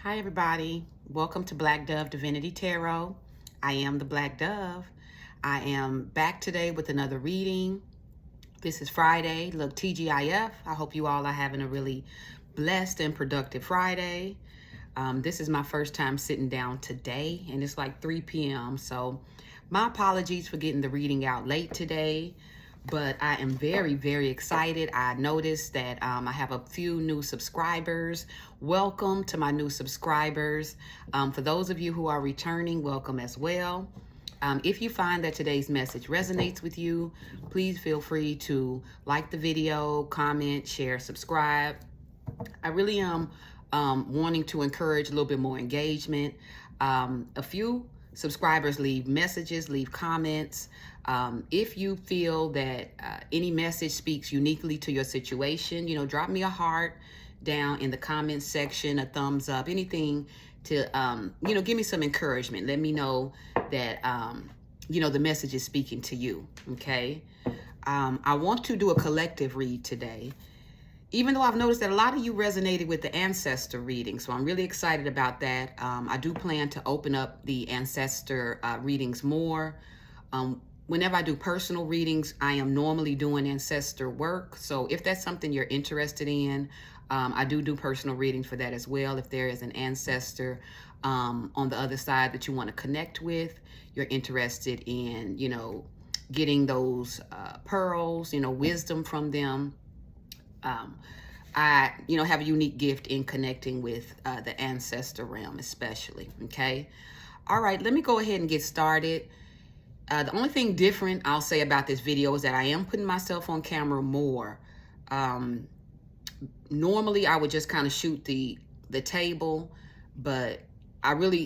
Hi, everybody. Welcome to Black Dove Divinity Tarot. I am the Black Dove. I am back today with another reading. This is Friday. Look, TGIF. I hope you all are having a really blessed and productive Friday. This is my first time sitting down today, and it's like 3 p.m. So my apologies for getting the reading out late today. But I am very, very excited. I noticed that I have a few new subscribers. Welcome to my new subscribers. For those of you who are returning, welcome as well. If you find that today's message resonates with you, please feel free to like the video, comment, share, subscribe. I really am wanting to encourage a little bit more engagement. A few subscribers leave messages, leave comments. If you feel that any message speaks uniquely to your situation, drop me a heart down in the comments section, a thumbs up, anything to, give me some encouragement. Let me know that, the message is speaking to you, okay? I want to do a collective read today, even though I've noticed that a lot of you resonated with the ancestor reading. So I'm really excited about that. I do plan to open up the ancestor readings more. Whenever I do personal readings, I am normally doing ancestor work. So if that's something you're interested in, I do personal readings for that as well. If there is an ancestor on the other side that you want to connect with, you're interested in, getting those pearls, wisdom from them. I, have a unique gift in connecting with the ancestor realm, especially. Okay. All right, let me go ahead and get started. The only thing different I'll say about this video is that I am putting myself on camera more. Normally I would just kind of shoot the table, but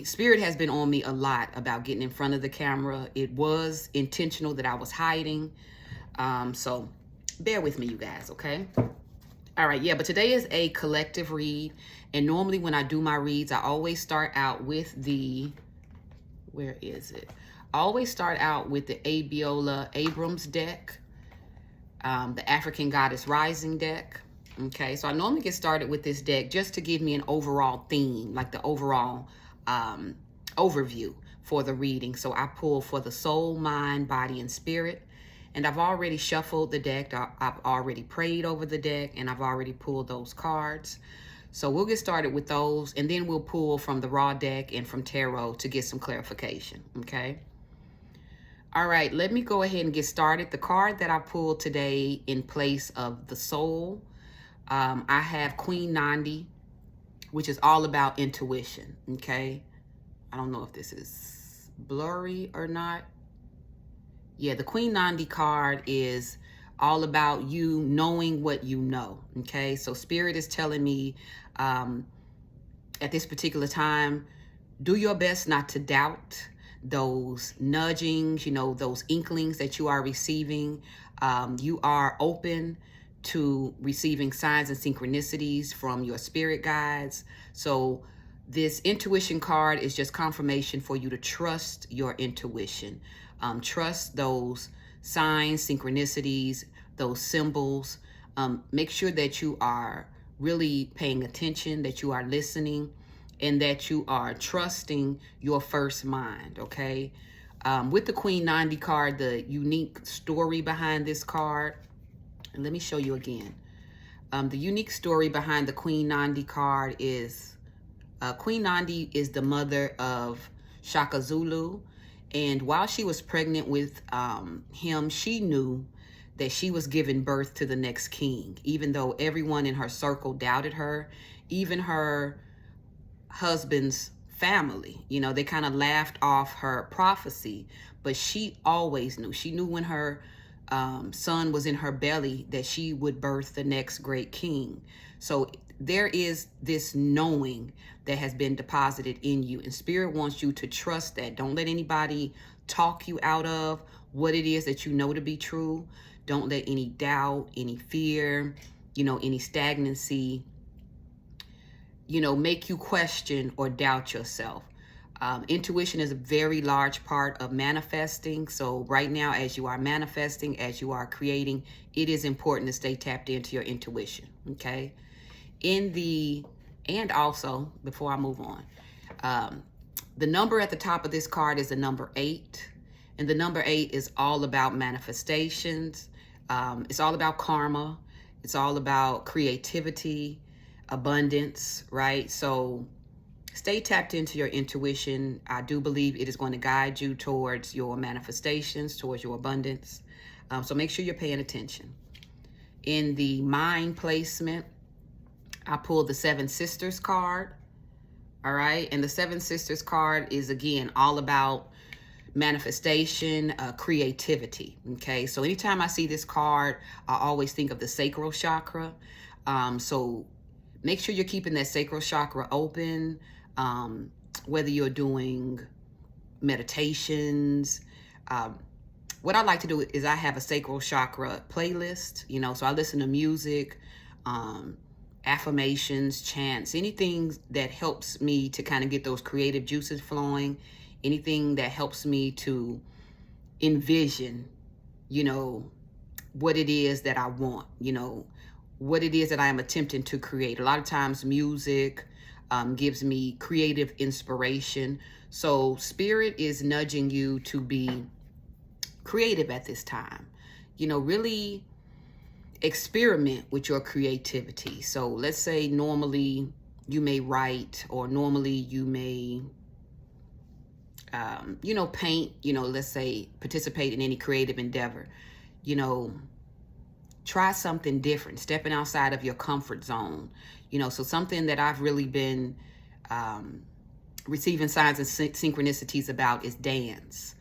Spirit has been on me a lot about getting in front of the camera. It was intentional that I was hiding. So bear with me, you guys, okay? All right, yeah, but today is a collective read. And normally when I do my reads, I always start out with where is it? I always start out with the Abiola Abrams deck, the African Goddess Rising deck. Okay, so I normally get started with this deck just to give me an overall theme, like the overall overview for the reading. So I pull for the soul, mind, body, and spirit. And I've already shuffled the deck. I've already prayed over the deck, and I've already pulled those cards. So we'll get started with those, and then we'll pull from the raw deck and from tarot to get some clarification, okay? All right, let me go ahead and get started. The card that I pulled today in place of the soul, I have Queen Nandi, which is all about intuition, okay? I don't know if this is blurry or not. Yeah, the Queen Nandi card is all about you knowing what you know, okay? So Spirit is telling me at this particular time, do your best not to doubt those nudgings, those inklings that you are receiving. You are open to receiving signs and synchronicities from your spirit guides. So this intuition card is just confirmation for you to trust your intuition. Trust those signs, synchronicities, those symbols. Make sure that you are really paying attention, that you are listening, and that you are trusting your first mind, okay? With the Queen Nandi card, the unique story behind this card, and let me show you again. The unique story behind the Queen Nandi card is Queen Nandi is the mother of Shaka Zulu. And while she was pregnant with him, she knew that she was giving birth to the next king, even though everyone in her circle doubted her, even her husband's family. They kind of laughed off her prophecy, but she always knew. She knew when her son was in her belly that she would birth the next great king. So there is this knowing that has been deposited in you, and Spirit wants you to trust that. Don't let anybody talk you out of what it is that you know to be true. Don't let any doubt, any fear, any stagnancy, make you question or doubt yourself. Intuition is a very large part of manifesting. So right now, as you are manifesting, as you are creating, it is important to stay tapped into your intuition, okay? In the And also, before I move on, the number at the top of this card is the number 8. And the number 8 is all about manifestations. It's all about karma. It's all about creativity, abundance, right? So stay tapped into your intuition. I do believe it is going to guide you towards your manifestations, towards your abundance. So make sure you're paying attention. In the mind placement, I pulled the 7 Sisters card. All right. And the 7 Sisters card is, again, all about manifestation, creativity. Okay. So anytime I see this card, I always think of the sacral chakra. So make sure you're keeping that sacral chakra open, whether you're doing meditations. What I like to do is I have a sacral chakra playlist, so I listen to music, affirmations, chants, anything that helps me to kind of get those creative juices flowing, anything that helps me to envision, what it is that I want, what it is that I am attempting to create. A lot of times music gives me creative inspiration. So Spirit is nudging you to be creative at this time. Really experiment with your creativity. So let's say normally you may write, or normally you may paint, let's say participate in any creative endeavor. Try something different, stepping outside of your comfort zone. So something that I've really been receiving signs and synchronicities about is dance.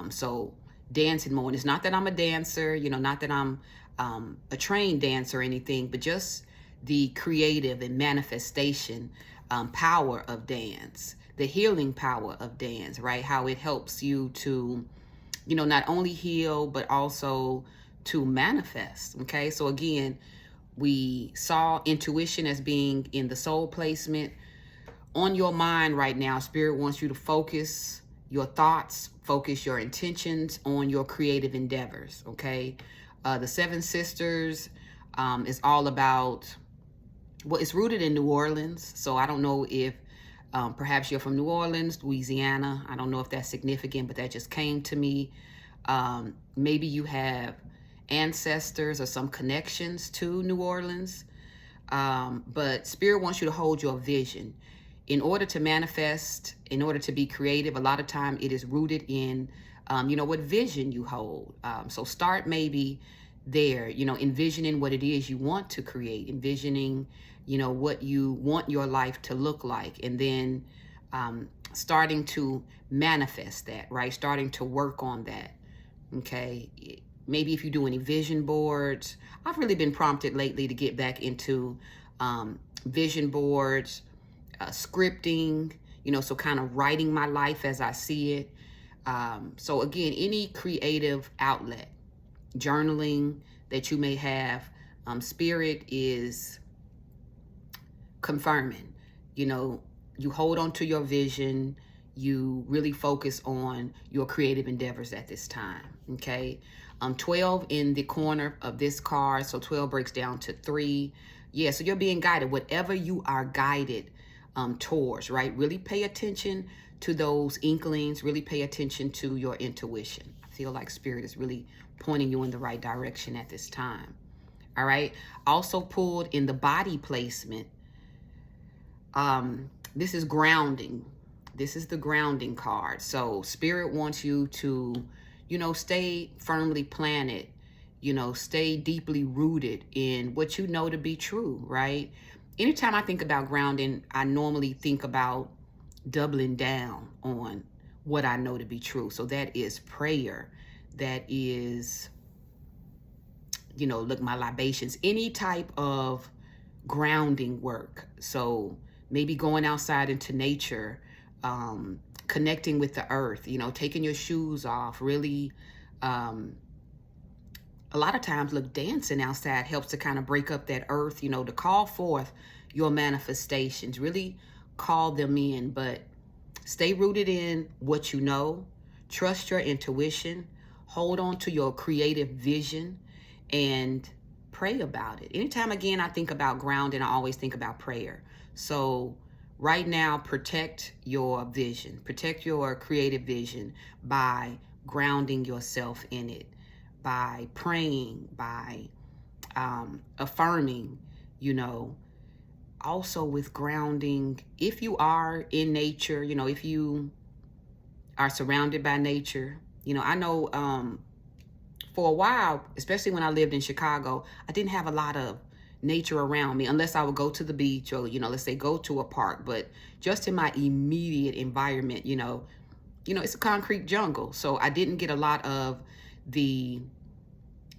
So dancing more. And it's not that I'm a dancer, not that I'm a trained dancer or anything, but just the creative and manifestation power of dance, the healing power of dance, right? How it helps you to, not only heal, but also to manifest. Okay. So again, we saw intuition as being in the soul placement. On your mind right now, Spirit wants you to focus your thoughts, focus your intentions on your creative endeavors. Okay. The 7 Sisters is all about, it's rooted in New Orleans. So I don't know if perhaps you're from New Orleans, Louisiana. I don't know if that's significant, but that just came to me. Maybe you have ancestors or some connections to New Orleans. But Spirit wants you to hold your vision. In order to manifest, in order to be creative, a lot of time it is rooted in, what vision you hold. So start maybe there, envisioning what it is you want to create, envisioning, what you want your life to look like, and then starting to manifest that, right? Starting to work on that. Okay. Maybe if you do any vision boards. I've really been prompted lately to get back into vision boards, scripting, so kind of writing my life as I see it. So again, any creative outlet, journaling that you may have, Spirit is confirming, you hold on to your vision, you really focus on your creative endeavors at this time. Okay. 12 in the corner of this card. So 12 breaks down to 3. Yeah. So you're being guided, whatever you are guided towards, right? Really pay attention to those inklings, really pay attention to your intuition. I feel like Spirit is really pointing you in the right direction at this time. All right. Also pulled in the body placement. This is grounding. This is the grounding card. So Spirit wants you to, stay firmly planted, stay deeply rooted in what you know to be true, right? Anytime I think about grounding, I normally think about doubling down on what I know to be true. So that is prayer. That is, my libations, any type of grounding work. So maybe going outside into nature, connecting with the earth, taking your shoes off, really, a lot of times, dancing outside helps to kind of break up that earth, to call forth your manifestations, really call them in, but stay rooted in what you know, trust your intuition, hold on to your creative vision, and pray about it. Anytime, again, I think about grounding, I always think about prayer. So right now, protect your vision, protect your creative vision by grounding yourself in it, by praying, by affirming, you know. Also with grounding, if you are in nature, you know, if you are surrounded by nature, you know, I know for a while, especially when I lived in Chicago, I didn't have a lot of nature around me unless I would go to the beach or, you know, let's say go to a park. But just in my immediate environment, it's a concrete jungle. So I didn't get a lot of the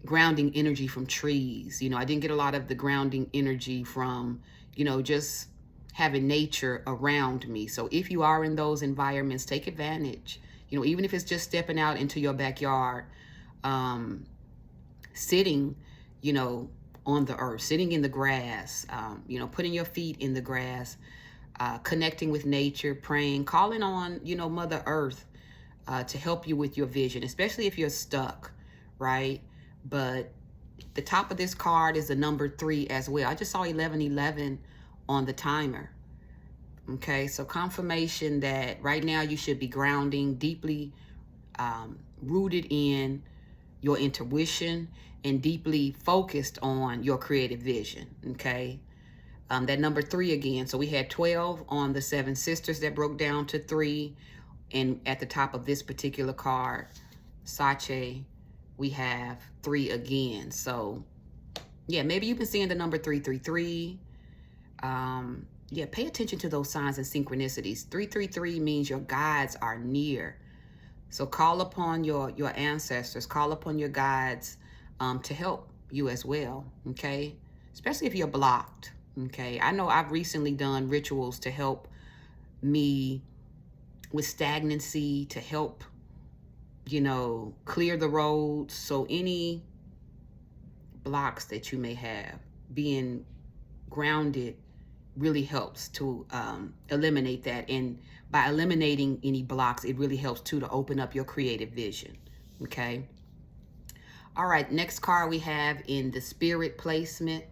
grounding energy from trees. You know, I didn't get a lot of the grounding energy from, just having nature around me. So if you are in those environments, take advantage. You know, even if it's just stepping out into your backyard, sitting, on the earth, sitting in the grass, putting your feet in the grass, connecting with nature, praying, calling on, Mother Earth to help you with your vision, especially if you're stuck, right? But the top of this card is the number 3 as well. I just saw 1111 on the timer. Okay, so confirmation that right now you should be grounding, deeply rooted in your intuition and deeply focused on your creative vision. Okay, that number 3 again. So we had 12 on the 7 sisters that broke down to 3. And at the top of this particular card, Sache, we have 3 again. So yeah, maybe you've been seeing the number 333. Yeah, pay attention to those signs and synchronicities. 333 means your guides are near. So call upon your ancestors, call upon your guides to help you as well, okay? Especially if you're blocked, okay? I know I've recently done rituals to help me with stagnancy, to help, clear the roads. So any blocks that you may have, being grounded really helps to eliminate that. And by eliminating any blocks, it really helps too to open up your creative vision. Okay. All right. Next card we have in the spirit placement,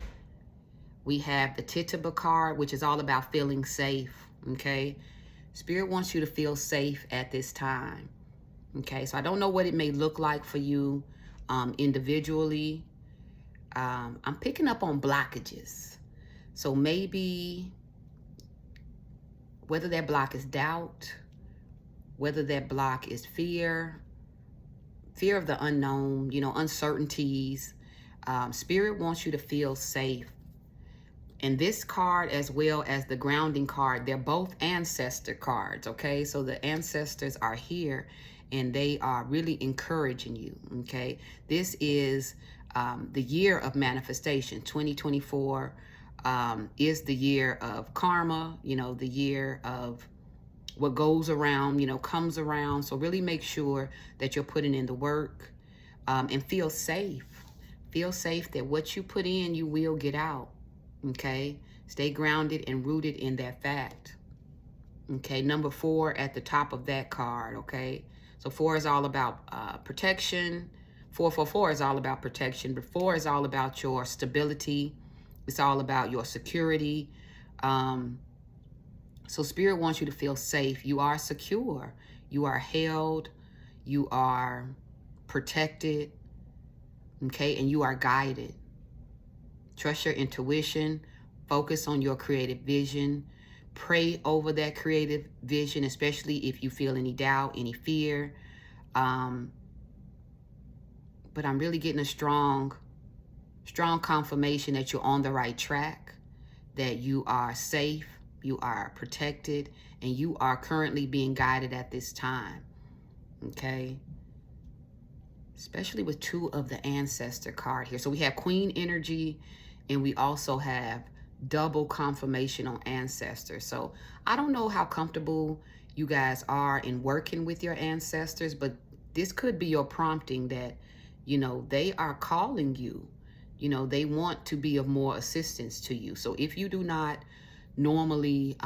we have the Tituba card, which is all about feeling safe. Okay. Spirit wants you to feel safe at this time. Okay. So I don't know what it may look like for you individually. I'm picking up on blockages. So maybe whether that block is doubt, whether that block is fear of the unknown, uncertainties. Spirit wants you to feel safe. And this card, as well as the grounding card, they're both ancestor cards, okay? So the ancestors are here and they are really encouraging you, okay? This is the year of manifestation. 2024 is the year of karma, the year of what goes around, comes around. So really make sure that you're putting in the work and feel safe. Feel safe that what you put in, you will get out. Okay, stay grounded and rooted in that fact. Okay, number 4 at the top of that card. Okay, so 4 is all about protection. 444 is all about protection, but 4 is all about your stability. It's all about your security. So Spirit wants you to feel safe. You are secure. You are held. You are protected. Okay, and you are guided. Trust your intuition. Focus on your creative vision. Pray over that creative vision, especially if you feel any doubt, any fear. But I'm really getting a strong confirmation that you're on the right track, that you are safe, you are protected, and you are currently being guided at this time. Okay? Especially with 2 of the ancestor card here. So we have Queen energy, and we also have double confirmation on ancestors. So I don't know how comfortable you guys are in working with your ancestors, but this could be your prompting that, they are calling you. They want to be of more assistance to you. So if you do not normally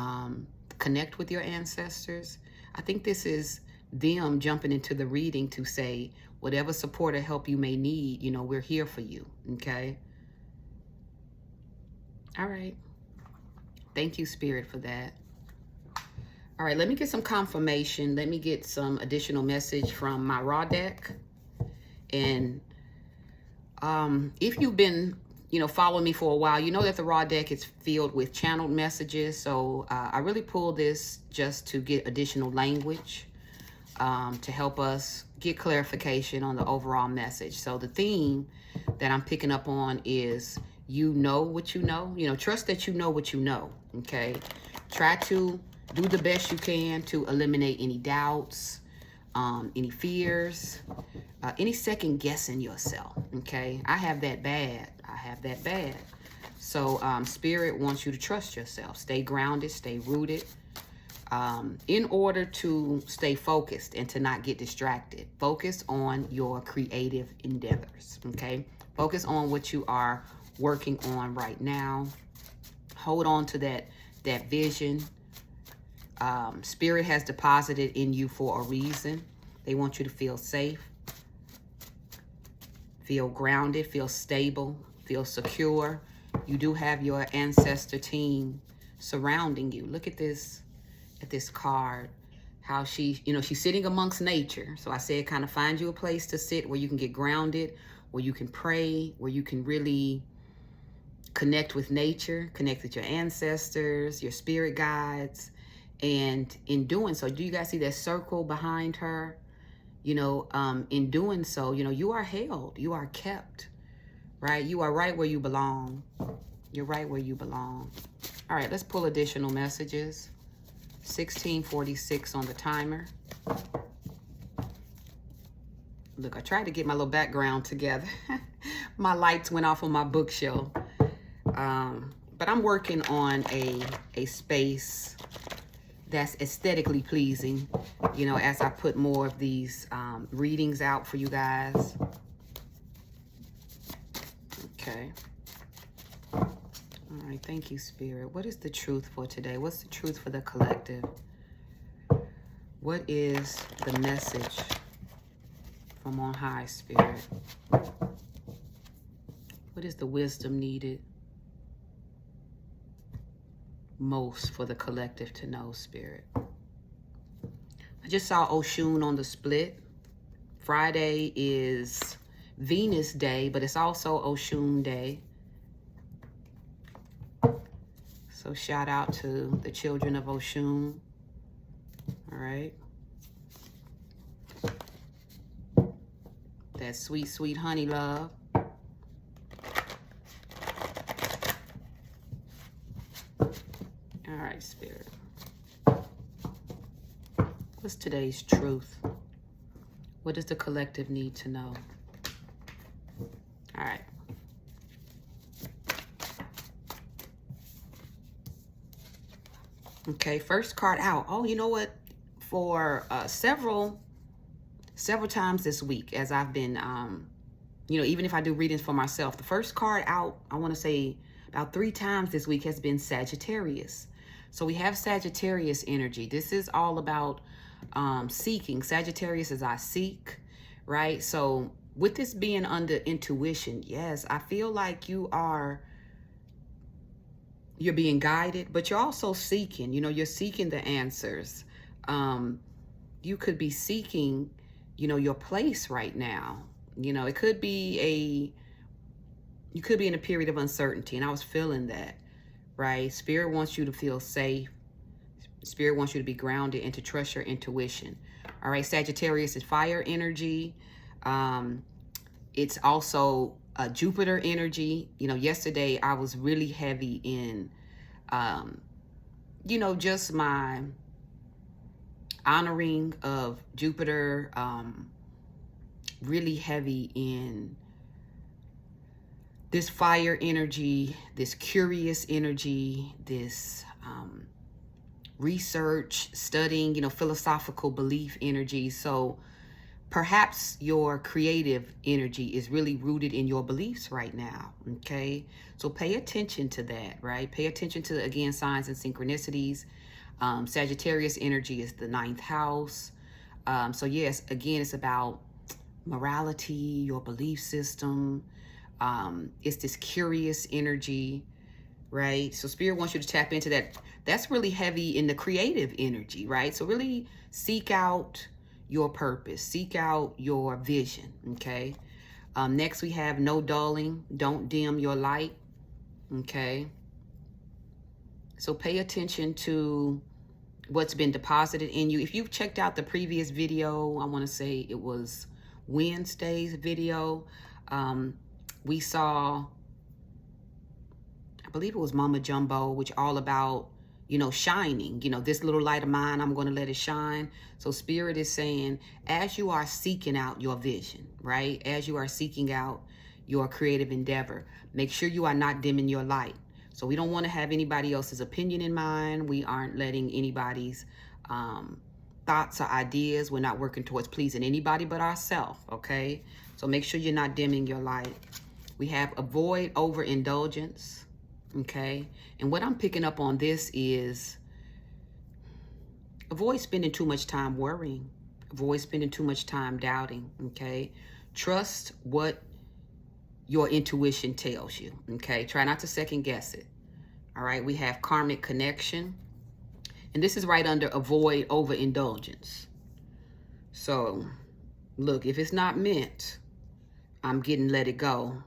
connect with your ancestors, I think this is them jumping into the reading to say, whatever support or help you may need, we're here for you. Okay. All right. Thank you, Spirit, for that. All right, let me get some confirmation. Let me get some additional message from my raw deck. And if you've been, following me for a while, you know that the raw deck is filled with channeled messages. So I really pulled this just to get additional language to help us get clarification on the overall message. So the theme that I'm picking up on is you know what you know. Trust that you know what you know, okay? Try to do the best you can to eliminate any doubts, any fears, any second guessing yourself, okay? I have that bad. So Spirit wants you to trust yourself. Stay grounded, stay rooted, in order to stay focused and to not get distracted. Focus on your creative endeavors, okay? Focus on what you are working on right now. Hold on to that vision. Spirit has deposited in you for a reason. They want you to feel safe, feel grounded, feel stable, feel secure. You do have your ancestor team surrounding you. Look at this card, how she's sitting amongst nature. So I said, kind of find you a place to sit where you can get grounded, where you can pray, where you can really connect with nature, connect with your ancestors, your spirit guides. And in doing so, do you guys see that circle behind her? In doing so, you are held, you are kept, right? You are right where you belong. You're right where you belong. All right, let's pull additional messages. 16:46 on the timer. Look, I tried to get my little background together. My lights went off on my bookshelf. But I'm working on a space that's aesthetically pleasing, as I put more of these readings out for you guys. Okay. All right, thank you, Spirit. What is the truth for today? What's the truth for the collective? What is the message from on high, Spirit? What is the wisdom needed most for the collective to know, Spirit? I just saw Oshun on the split. Friday is Venus Day, but it's also Oshun Day. So shout out to the children of Oshun. All right. That sweet, sweet honey love. All right, Spirit. What's today's truth? What does the collective need to know? All right. Okay, first card out. Oh, you know what? For several times this week, as I've been, even if I do readings for myself, the first card out, I want to say about 3 times this week, has been Sagittarius. So we have Sagittarius energy. This is all about seeking. Sagittarius is I seek, right? So with this being under intuition, yes, I feel like you're being guided, but you're also seeking, you're seeking the answers. You could be seeking, your place right now. It could be you could be in a period of uncertainty, and I was feeling that, right? Spirit wants you to feel safe. Spirit wants you to be grounded and to trust your intuition. All right, Sagittarius is fire energy. It's also Jupiter energy. Yesterday I was really heavy in, just my honoring of Jupiter, really heavy in this fire energy, this curious energy, this research, studying, philosophical belief energy. So perhaps your creative energy is really rooted in your beliefs right now, okay? So pay attention to that, right? Pay attention to, again, signs and synchronicities. Sagittarius energy is the 9th house. So yes, again, it's about morality, your belief system. It's this curious energy, right? So Spirit wants you to tap into that. That's really heavy in the creative energy, right? So really seek out your purpose, seek out your vision, okay? Next, we have no dulling, don't dim your light, okay? So pay attention to what's been deposited in you. If you've checked out the previous video, I want to say it was Wednesday's video, we saw, I believe it was Mama Jumbo, which all about, you know, shining, you know, this little light of mine, I'm going to let it shine. So Spirit is saying, as you are seeking out your vision, right? As you are seeking out your creative endeavor, make sure you are not dimming your light. So we don't want to have anybody else's opinion in mind. We aren't letting anybody's thoughts or ideas. We're not working towards pleasing anybody but ourselves, okay? So make sure you're not dimming your light. We have avoid overindulgence, okay? And what I'm picking up on this is avoid spending too much time worrying. Avoid spending too much time doubting, okay? Trust what your intuition tells you, okay? Try not to second guess it, all right? We have karmic connection, and this is right under avoid overindulgence. So, look, if it's not meant, I'm getting let it go.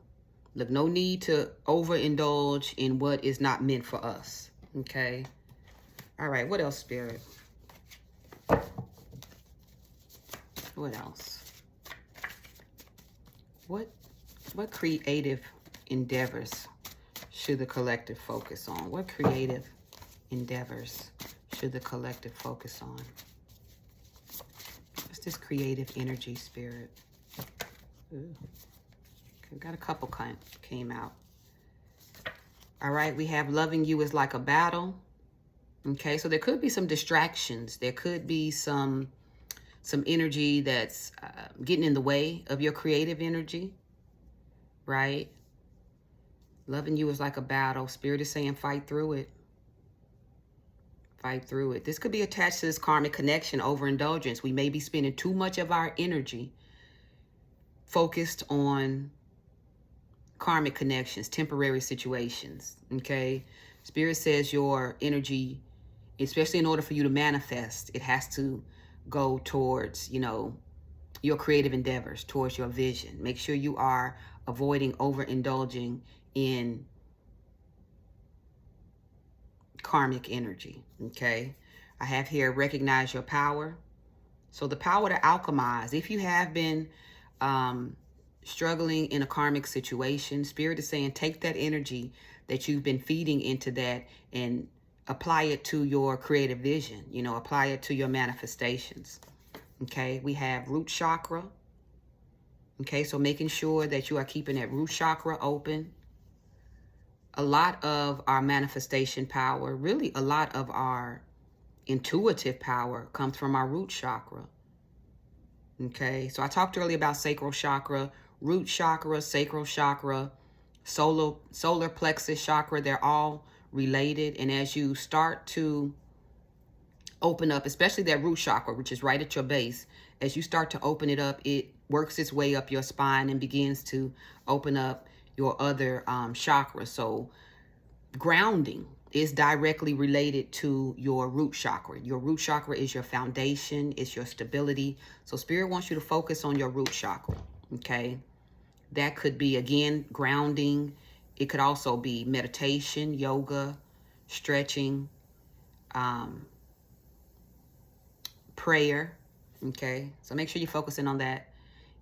Look, no need to overindulge in what is not meant for us, okay? All right, what else, Spirit? What else? What creative endeavors should the collective focus on? What creative endeavors should the collective focus on? What's this creative energy, Spirit? Ooh. Okay, got a couple came out. All right, we have loving you is like a battle. Okay, so there could be some distractions. There could be some energy that's getting in the way of your creative energy, right? Loving you is like a battle. Spirit is saying fight through it. Fight through it. This could be attached to this karmic connection, overindulgence. We may be spending too much of our energy focused on karmic connections, temporary situations, okay? Spirit says your energy, especially in order for you to manifest, it has to go towards, you know, your creative endeavors, towards your vision. Make sure you are avoiding overindulging in karmic energy, okay? I have here, recognize your power. So the power to alchemize. If you have been struggling in a karmic situation, Spirit is saying take that energy that you've been feeding into that and apply it to your creative vision, you know, apply it to your manifestations. Okay, we have root chakra. Okay, so making sure that you are keeping that root chakra open. A lot of our manifestation power, really a lot of our intuitive power comes from our root chakra. Okay, so I talked earlier about sacral chakra, root chakra, sacral chakra, solar plexus chakra. They're all related. And as you start to open up, especially that root chakra, which is right at your base, as you start to open it up, it works its way up your spine and begins to open up your other chakras. So grounding is directly related to your root chakra. Your root chakra is your foundation, it's your stability. So Spirit wants you to focus on your root chakra, okay? That could be, again, grounding. It could also be meditation, yoga, stretching, prayer, okay? So make sure you're focusing on that.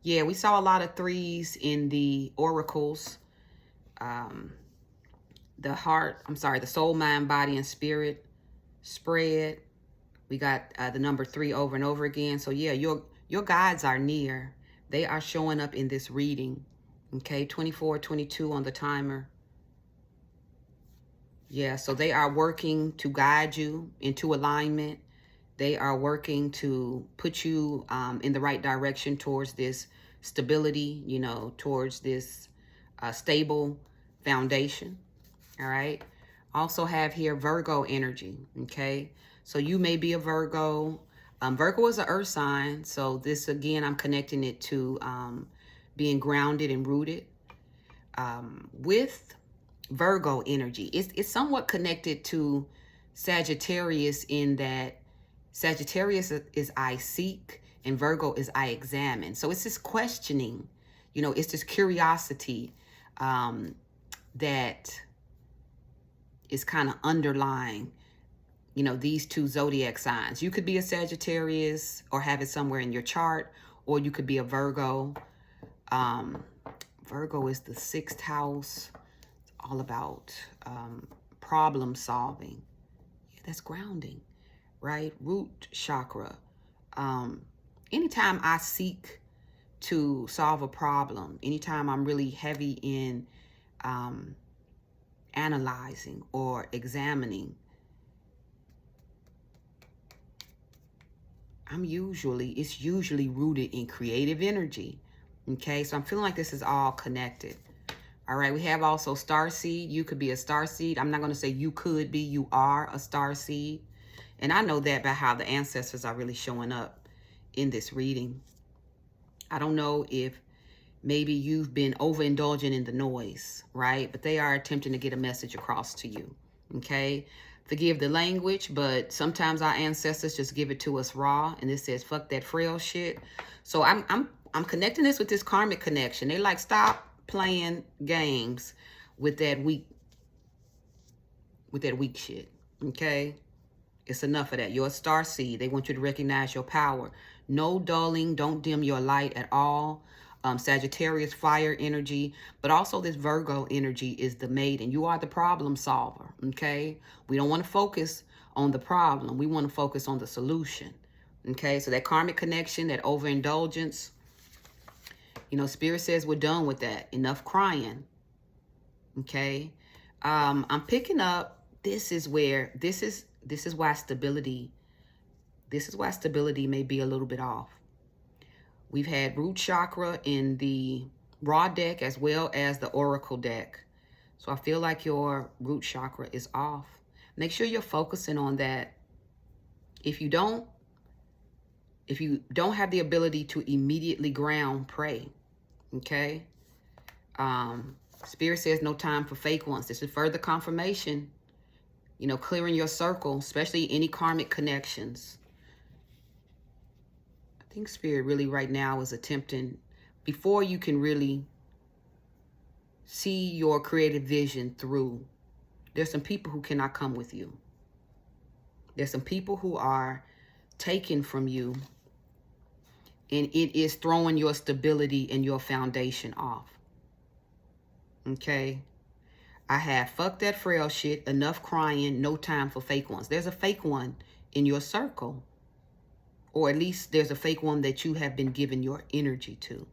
Yeah, we saw a lot of threes in the oracles. The soul, mind, body, and spirit spread. We got the number 3 over and over again. So yeah, your guides are near. They are showing up in this reading. Okay, 24, 22 on the timer. Yeah, so they are working to guide you into alignment. They are working to put you in the right direction towards this stability, you know, towards this stable foundation. All right. Also have here Virgo energy. Okay. So you may be a Virgo. Virgo is an earth sign. So this, again, I'm connecting it to being grounded and rooted. With Virgo energy. It's somewhat connected to Sagittarius in that Sagittarius is I seek and Virgo is I examine. So it's this questioning, you know, it's this curiosity that is kind of underlying, you know, these two zodiac signs. You could be a Sagittarius or have it somewhere in your chart, or you could be a Virgo. Virgo is the 6th house. It's all about problem solving. Yeah, that's grounding, right? Root chakra. Anytime I seek to solve a problem, anytime I'm really heavy in analyzing or examining, it's usually rooted in creative energy. Okay, so I'm feeling like this is all connected. All right, we have also starseed. You could be a starseed. I'm not going to say you could be, you are a starseed. And I know that by how the ancestors are really showing up in this reading. I don't know if maybe you've been overindulging in the noise, right? But they are attempting to get a message across to you, okay? Forgive the language, but sometimes our ancestors just give it to us raw, and it says, fuck that frail shit. So I'm connecting this with this karmic connection. They like, stop playing games with that weak shit, okay? It's enough of that. You're a star seed. They want you to recognize your power. No dulling. Don't dim your light at all. Sagittarius fire energy, but also this Virgo energy is the maiden. You are the problem solver, okay? We don't want to focus on the problem. We want to focus on the solution, okay? So that karmic connection, that overindulgence, you know, Spirit says we're done with that. Enough crying, okay? I'm picking up, this is why stability may be a little bit off. We've had root chakra in the raw deck as well as the oracle deck. So I feel like your root chakra is off. Make sure you're focusing on that. If you don't have the ability to immediately ground, pray. Okay? Spirit says no time for fake ones. This is further confirmation. You know, clearing your circle, especially any karmic connections. I think Spirit really right now is attempting, before you can really see your creative vision through, there's some people who cannot come with you. There's some people who are taken from you, and it is throwing your stability and your foundation off. Okay? I have fuck that frail shit, enough crying, no time for fake ones. There's a fake one in your circle. Or at least there's a fake one that you have been giving your energy to.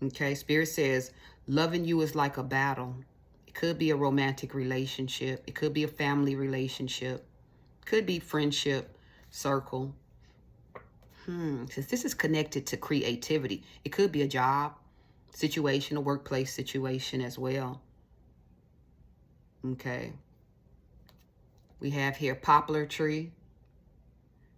Okay, Spirit says, loving you is like a battle. It could be a romantic relationship. It could be a family relationship. It could be friendship, circle. Since this is connected to creativity, it could be a job situation, a workplace situation as well. Okay. We have here poplar tree.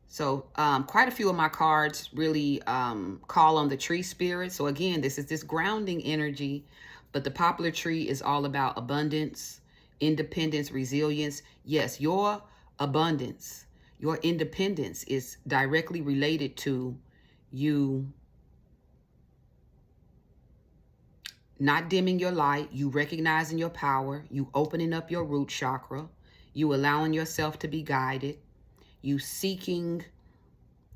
So quite a few of my cards really call on the tree spirit. So again, this is this grounding energy, but the poplar tree is all about abundance, independence, resilience. Yes, your abundance, your independence is directly related to you not dimming your light, you recognizing your power, you opening up your root chakra, you allowing yourself to be guided, you seeking,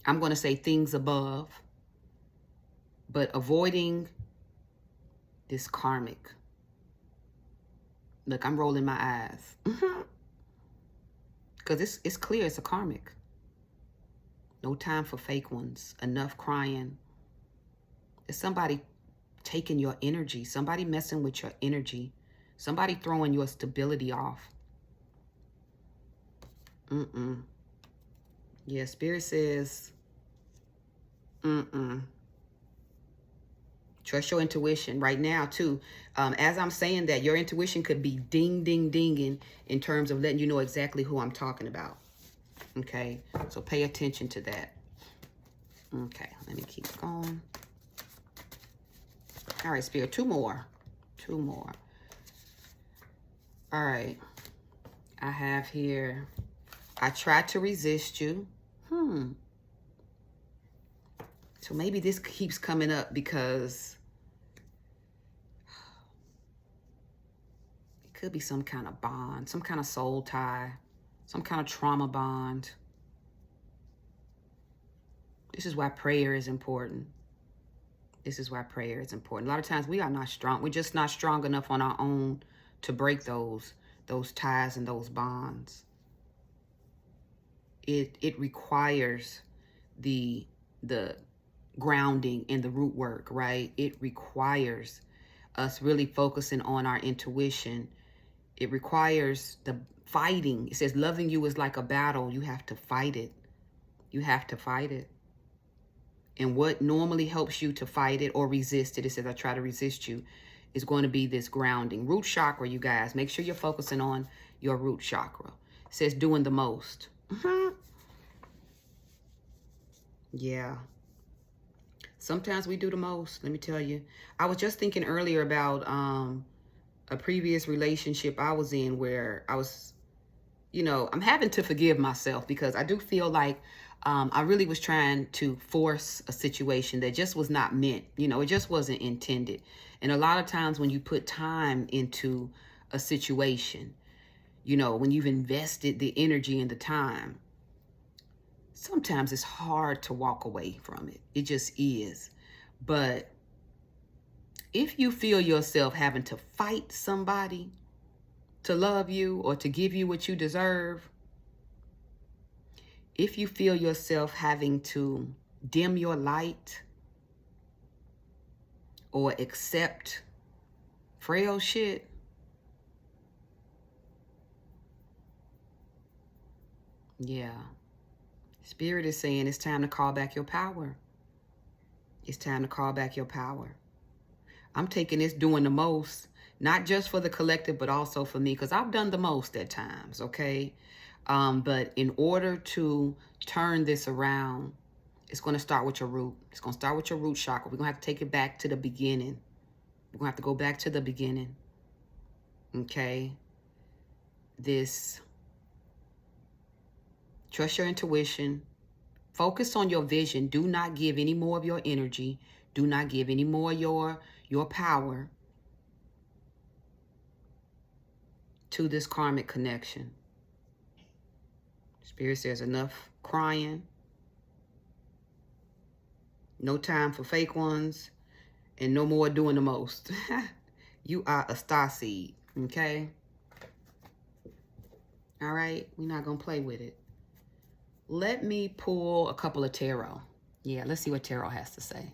I'm going to say things above, but avoiding this karmic. Look, I'm rolling my eyes. Because it's clear it's a karmic. No time for fake ones. Enough crying. It's somebody taking your energy. Somebody messing with your energy. Somebody throwing your stability off. Yeah, Spirit says, trust your intuition right now, too. As I'm saying that, your intuition could be ding, ding, dinging in terms of letting you know exactly who I'm talking about. Okay, so pay attention to that. Okay, let me keep going. All right, Spirit, two more. All right. I have here, I tried to resist you. So maybe this keeps coming up because it could be some kind of bond, some kind of soul tie, some kind of trauma bond. This is why prayer is important. This is why prayer is important. A lot of times we are not strong. We're just not strong enough on our own to break those ties and those bonds. It requires the grounding and the root work, right? It requires us really focusing on our intuition. It requires the fighting. It says loving you is like a battle. You have to fight it. You have to fight it. And what normally helps you to fight it or resist it, it says I try to resist you, is going to be this grounding. Root chakra, you guys. Make sure you're focusing on your root chakra. It says doing the most. Yeah. Sometimes we do the most, let me tell you. I was just thinking earlier about a previous relationship I was in where I was, you know, I'm having to forgive myself because I do feel like I really was trying to force a situation that just was not meant. You know, it just wasn't intended. And a lot of times when you put time into a situation, you know, when you've invested the energy and the time, sometimes it's hard to walk away from it. It just is. But if you feel yourself having to fight somebody to love you or to give you what you deserve, if you feel yourself having to dim your light or accept frail shit, yeah. Spirit is saying it's time to call back your power. It's time to call back your power. I'm taking this doing the most, not just for the collective, but also for me, because I've done the most at times, okay? But in order to turn this around, it's going to start with your root. It's going to start with your root chakra. We're going to have to take it back to the beginning. We're going to have to go back to the beginning, okay? Trust your intuition. Focus on your vision. Do not give any more of your energy. Do not give any more your power to this karmic connection. Spirit says enough crying. No time for fake ones. And no more doing the most. You are a star seed, okay? All right? We're not going to play with it. Let me pull a couple of tarot. Yeah, let's see what tarot has to say.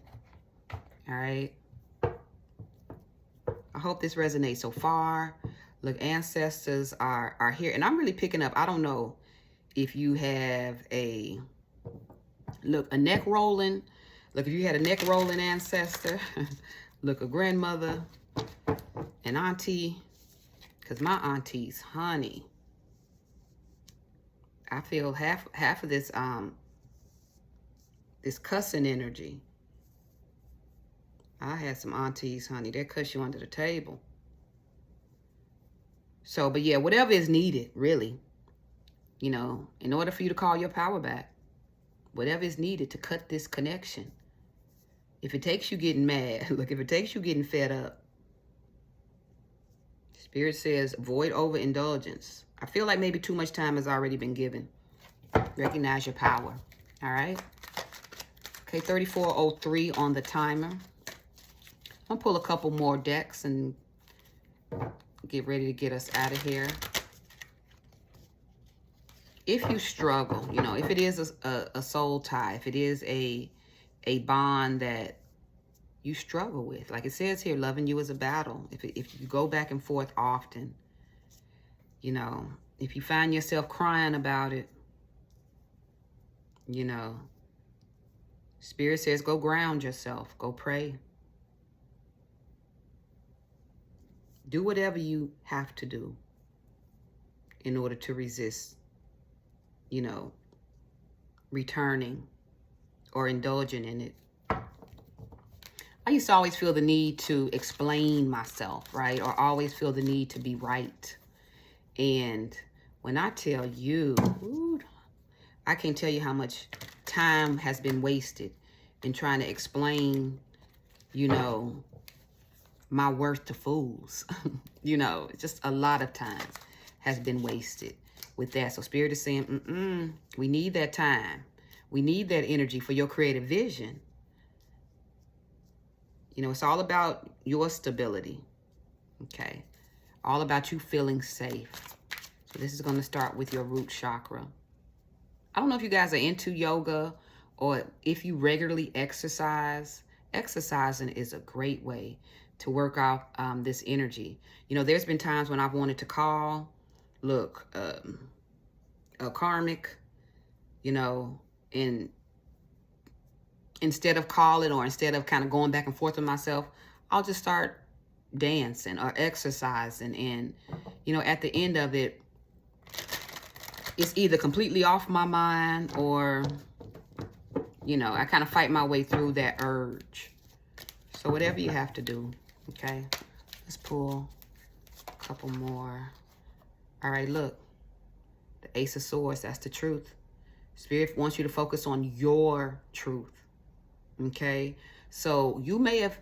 All right? I hope this resonates so far. Look, ancestors are here. And I'm really picking up, I don't know if you have a neck rolling. Look, if you had a neck rolling ancestor. Look, a grandmother, an auntie. Because my aunties, honey. I feel half of this this cussing energy. I had some aunties, honey, they cuss you under the table. So, but yeah, whatever is needed, really, you know, in order for you to call your power back, whatever is needed to cut this connection. If it takes you getting mad, look, if it takes you getting fed up, Spirit says avoid overindulgence. I feel like maybe too much time has already been given. Recognize your power. All right. Okay, 3403 on the timer. I'm going to pull a couple more decks and get ready to get us out of here. If you struggle, you know, if it is a soul tie, if it is a bond that you struggle with, like it says here, loving you is a battle. If you go back and forth often, you know, if you find yourself crying about it, you know, Spirit says go ground yourself, go pray. Do whatever you have to do in order to resist, you know, returning or indulging in it. I used to always feel the need to explain myself, right? Or always feel the need to be right. And when I tell you, ooh, I can't tell you how much time has been wasted in trying to explain, you know, my worth to fools. You know, just a lot of time has been wasted with that. So Spirit is saying, we need that time. We need that energy for your creative vision. You know, it's all about your stability. Okay. All about you feeling safe. So this is going to start with your root chakra. I don't know if you guys are into yoga or if you regularly exercise. Exercising is a great way to work out this energy. You know, there's been times when I've wanted to call, look, a Karmic, you know, and instead of calling or instead of kind of going back and forth with myself, I'll just start dancing or exercising. And, you know, at the end of it, it's either completely off my mind or, you know, I kind of fight my way through that urge. So whatever you have to do, okay? Let's pull a couple more. All right, look. The Ace of Swords, that's the truth. Spirit wants you to focus on your truth, okay? So you may have,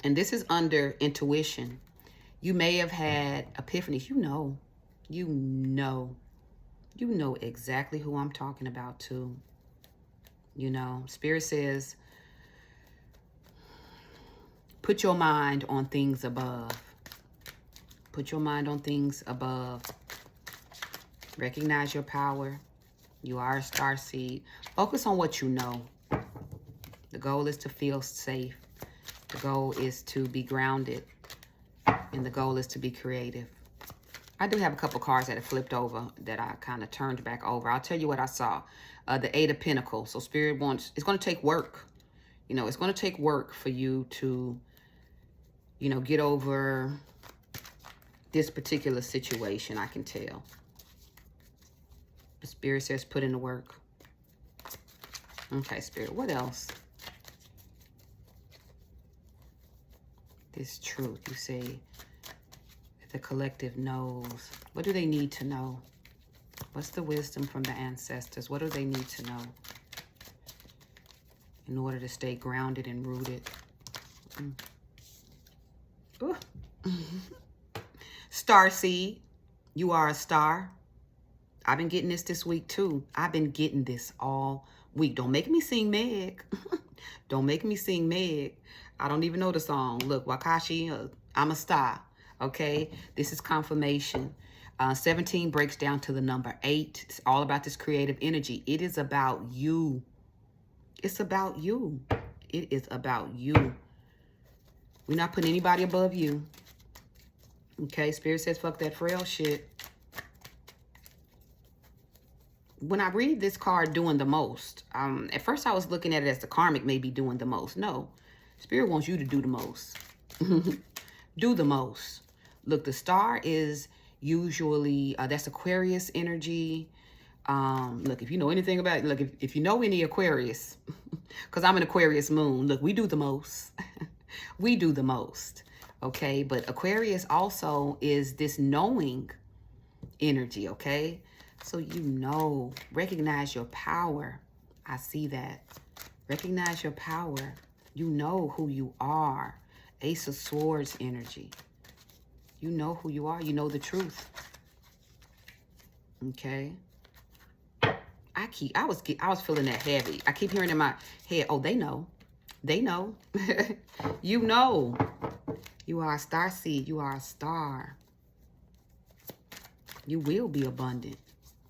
and this is under intuition, you may have had epiphanies. You know exactly who I'm talking about too. You know, Spirit says, put your mind on things above. Put your mind on things above. Recognize your power. You are a star seed. Focus on what you know. The goal is to feel safe. The goal is to be grounded. And the goal is to be creative. I do have a couple cards that have flipped over that I kind of turned back over. I'll tell you what I saw. The Eight of Pentacles. So Spirit wants, it's going to take work. You know, it's going to take work for you to, you know, get over this particular situation, I can tell. The Spirit says put in the work. Okay, Spirit, what else? This truth, you say that the collective knows. What do they need to know? What's the wisdom from the ancestors? What do they need to know in order to stay grounded and rooted? Starseed, you are a star. I've been getting this week too. I've been getting this all week. Don't make me sing Meg. Don't make me sing Meg. I don't even know the song. Look, Wakashi, I'm a star. Okay, this is confirmation. 17 breaks down to the number 8. It's all about this creative energy. It is about you. It's about you. It is about you. We're not putting anybody above you. Okay, Spirit says fuck that frail shit. When I read this card, doing the most, at first I was looking at it as the Karmic may be doing the most. No, Spirit wants you to do the most. Do the most. Look, the star is usually, that's Aquarius energy. Look, if you know anything about it, look, if you know any Aquarius, because I'm an Aquarius moon, look, we do the most. We do the most. Okay, but Aquarius also is this knowing energy, okay? So you know, recognize your power. I see that. Recognize your power. You know who you are. Ace of Swords energy. You know who you are. You know the truth. Okay. I was feeling that heavy. I keep hearing in my head, oh, they know. They know. You know. You are a star seed. You are a star. You will be abundant.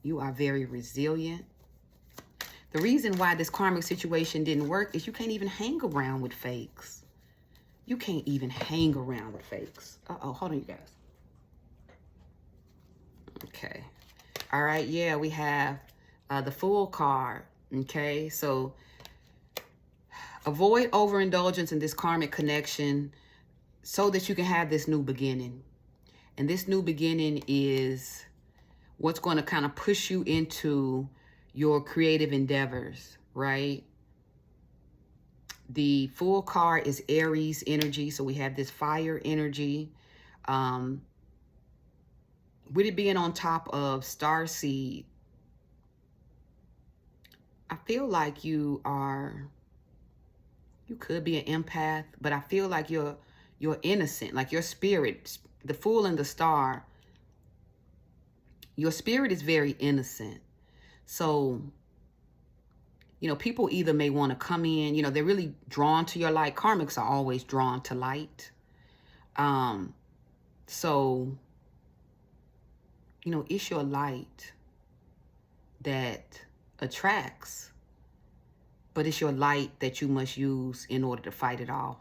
You are very resilient. The reason why this karmic situation didn't work is you can't even hang around with fakes. You can't even hang around with fakes. Uh-oh, hold on, you guys. Okay. All right, yeah, we have the Fool card. Okay, so avoid overindulgence in this karmic connection so that you can have this new beginning. And this new beginning is what's going to kind of push you into your creative endeavors, right? The Fool card is Aries energy. So we have this fire energy. with it being on top of starseed, I feel like you could be an empath, but I feel like you're innocent, like your spirit, the Fool and the Star, your spirit is very innocent. So, you know, people either may want to come in, you know, they're really drawn to your light. Karmics are always drawn to light. So, you know, it's your light that attracts, but it's your light that you must use in order to fight it off.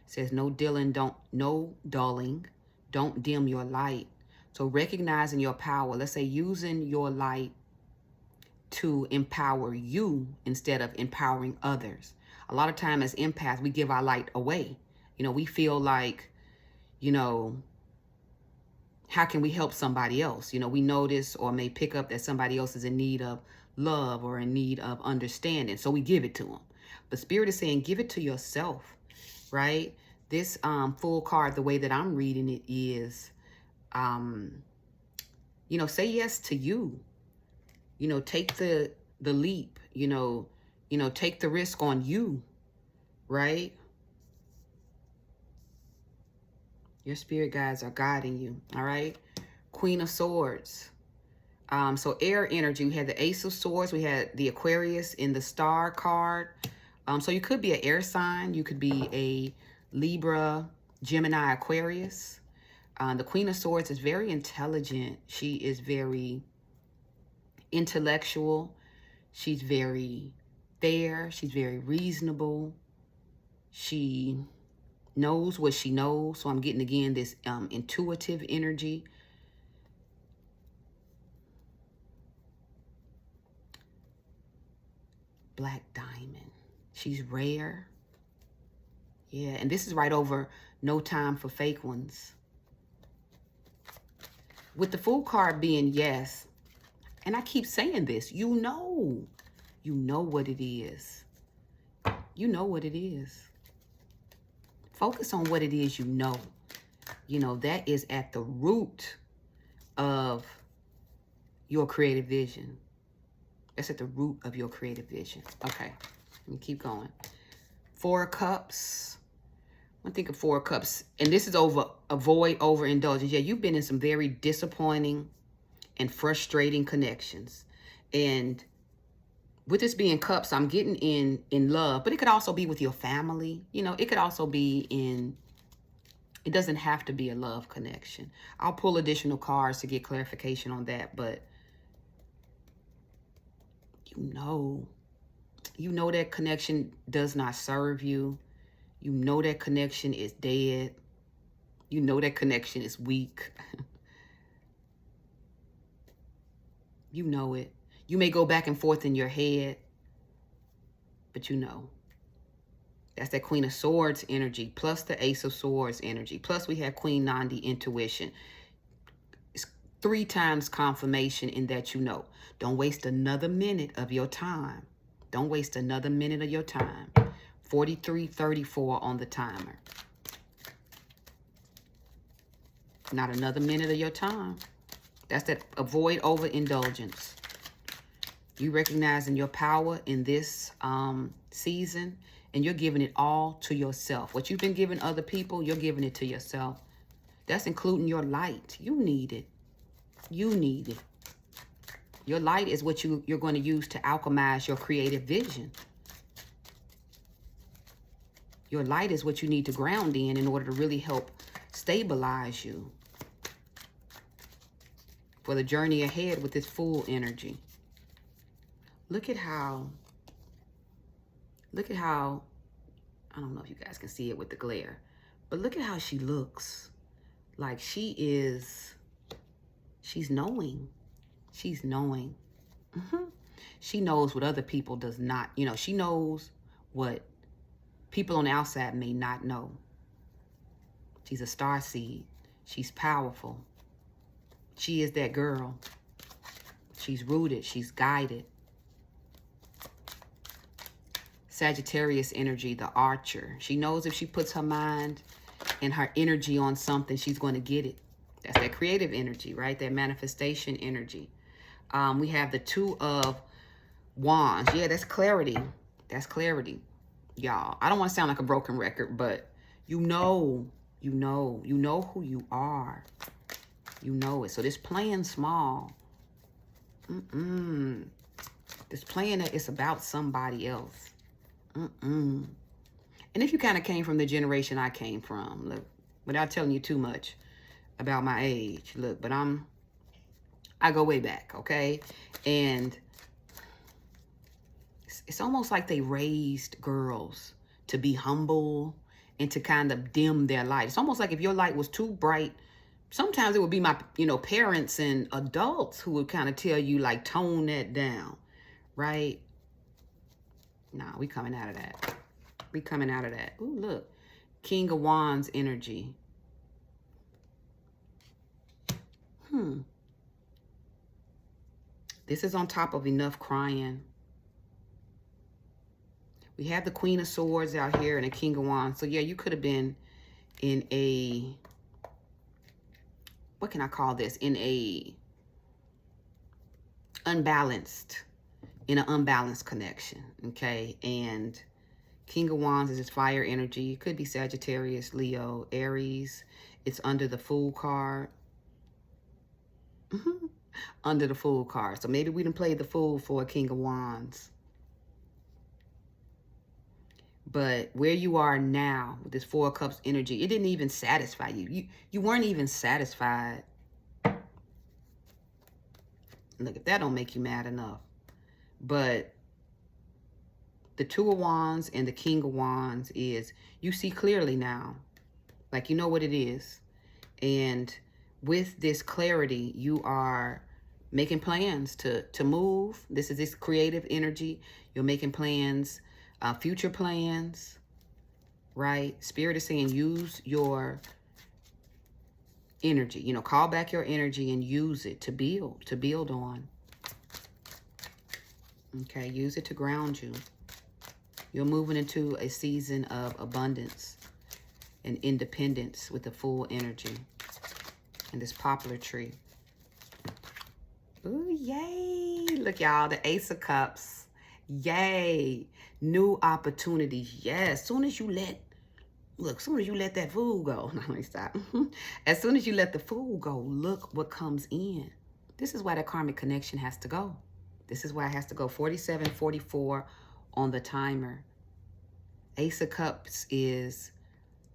It says no dulling, don't dim your light. So recognizing your power, let's say using your light to empower you instead of empowering others. A lot of time as empaths, we give our light away. You know, we feel like, you know, how can we help somebody else? You know, we notice or may pick up that somebody else is in need of love or in need of understanding. So we give it to them. But Spirit is saying, give it to yourself, right? This Fool card, the way that I'm reading it is, you know, say yes to you. You know, take the leap, you know, take the risk on you, right? Your spirit guides are guiding you, all right? Queen of Swords. So air energy, we had the Ace of Swords, we had the Aquarius in the Star card. So you could be an air sign, you could be a Libra, Gemini, Aquarius. The Queen of Swords is very intelligent. She is very intellectual. She's very fair. She's very reasonable. She knows what she knows. So I'm getting, again, this intuitive energy. Black diamond. She's rare. Yeah, and this is right over no time for fake ones. With the Fool card being yes, and I keep saying this, you know what it is. You know what it is. Focus on what it is you know. You know, that is at the root of your creative vision. That's at the root of your creative vision. Okay, let me keep going. Four of Cups. I think of Four of Cups, and this is avoid overindulgence. Yeah, you've been in some very disappointing and frustrating connections. And with this being Cups, I'm getting in love, but it could also be with your family. You know, it could also be it doesn't have to be a love connection. I'll pull additional cards to get clarification on that, but you know that connection does not serve you. You know that connection is dead. You know that connection is weak. You know it. You may go back and forth in your head, but you know. That's that Queen of Swords energy, plus the Ace of Swords energy. Plus we have Queen Nandi intuition. It's 3 times confirmation in that you know. Don't waste another minute of your time. Don't waste another minute of your time. 43:34 on the timer. Not another minute of your time. That's that avoid overindulgence. You recognizing your power in this season, and you're giving it all to yourself. What you've been giving other people, you're giving it to yourself. That's including your light. You need it. You need it. Your light is what you're going to use to alchemize your creative vision. Your light is what you need to ground in order to really help stabilize you for the journey ahead with this Fool energy. Look at how, I don't know if you guys can see it with the glare, but look at how she looks. Like she's knowing. She's knowing. She knows what other people does not, you know, she knows what people on the outside may not know. She's a starseed. She's powerful. She is that girl. She's rooted. She's guided. Sagittarius energy, the archer. She knows if she puts her mind and her energy on something, she's going to get it. That's that creative energy, right? That manifestation energy. We have the Two of Wands. Yeah, that's clarity. That's clarity, y'all. I don't want to sound like a broken record, but you know who you are. You know it. So this playing small. This playing that it's about somebody else. And if you kind of came from the generation I came from, look, without telling you too much about my age, look, but I go way back, okay? And it's almost like they raised girls to be humble and to kind of dim their light. It's almost like if your light was too bright, sometimes it would be my, parents and adults who would kind of tell you, like, tone that down, right? Nah, we coming out of that. We coming out of that. Ooh, look. King of Wands energy. This is on top of enough crying. We have the Queen of Swords out here and a King of Wands. So, yeah, you could have been in a... What can I call this? In an unbalanced connection, okay? And King of Wands is this fire energy. It could be Sagittarius, Leo, Aries. It's under the Fool card. Under the Fool card. So maybe we didn't play the Fool for a King of Wands. But where you are now with this Four of Cups energy, it didn't even satisfy you. You weren't even satisfied. Look, if that don't make you mad enough. But the Two of Wands and the King of Wands is, you see clearly now. Like, you know what it is. And with this clarity, you are making plans to move. This is this creative energy. You're making plans, future plans, right? Spirit is saying use your energy. Call back your energy and use it to build on. Okay, use it to ground you. You're moving into a season of abundance and independence with the full energy and this poplar tree. Ooh, yay. Look, y'all, the Ace of Cups. Yay. New opportunities. Yes. As soon as you let that fool go. No, let me stop. As soon as you let the fool go, look what comes in. This is why that karmic connection has to go. This is why it has to go. 47:44 on the timer. Ace of Cups is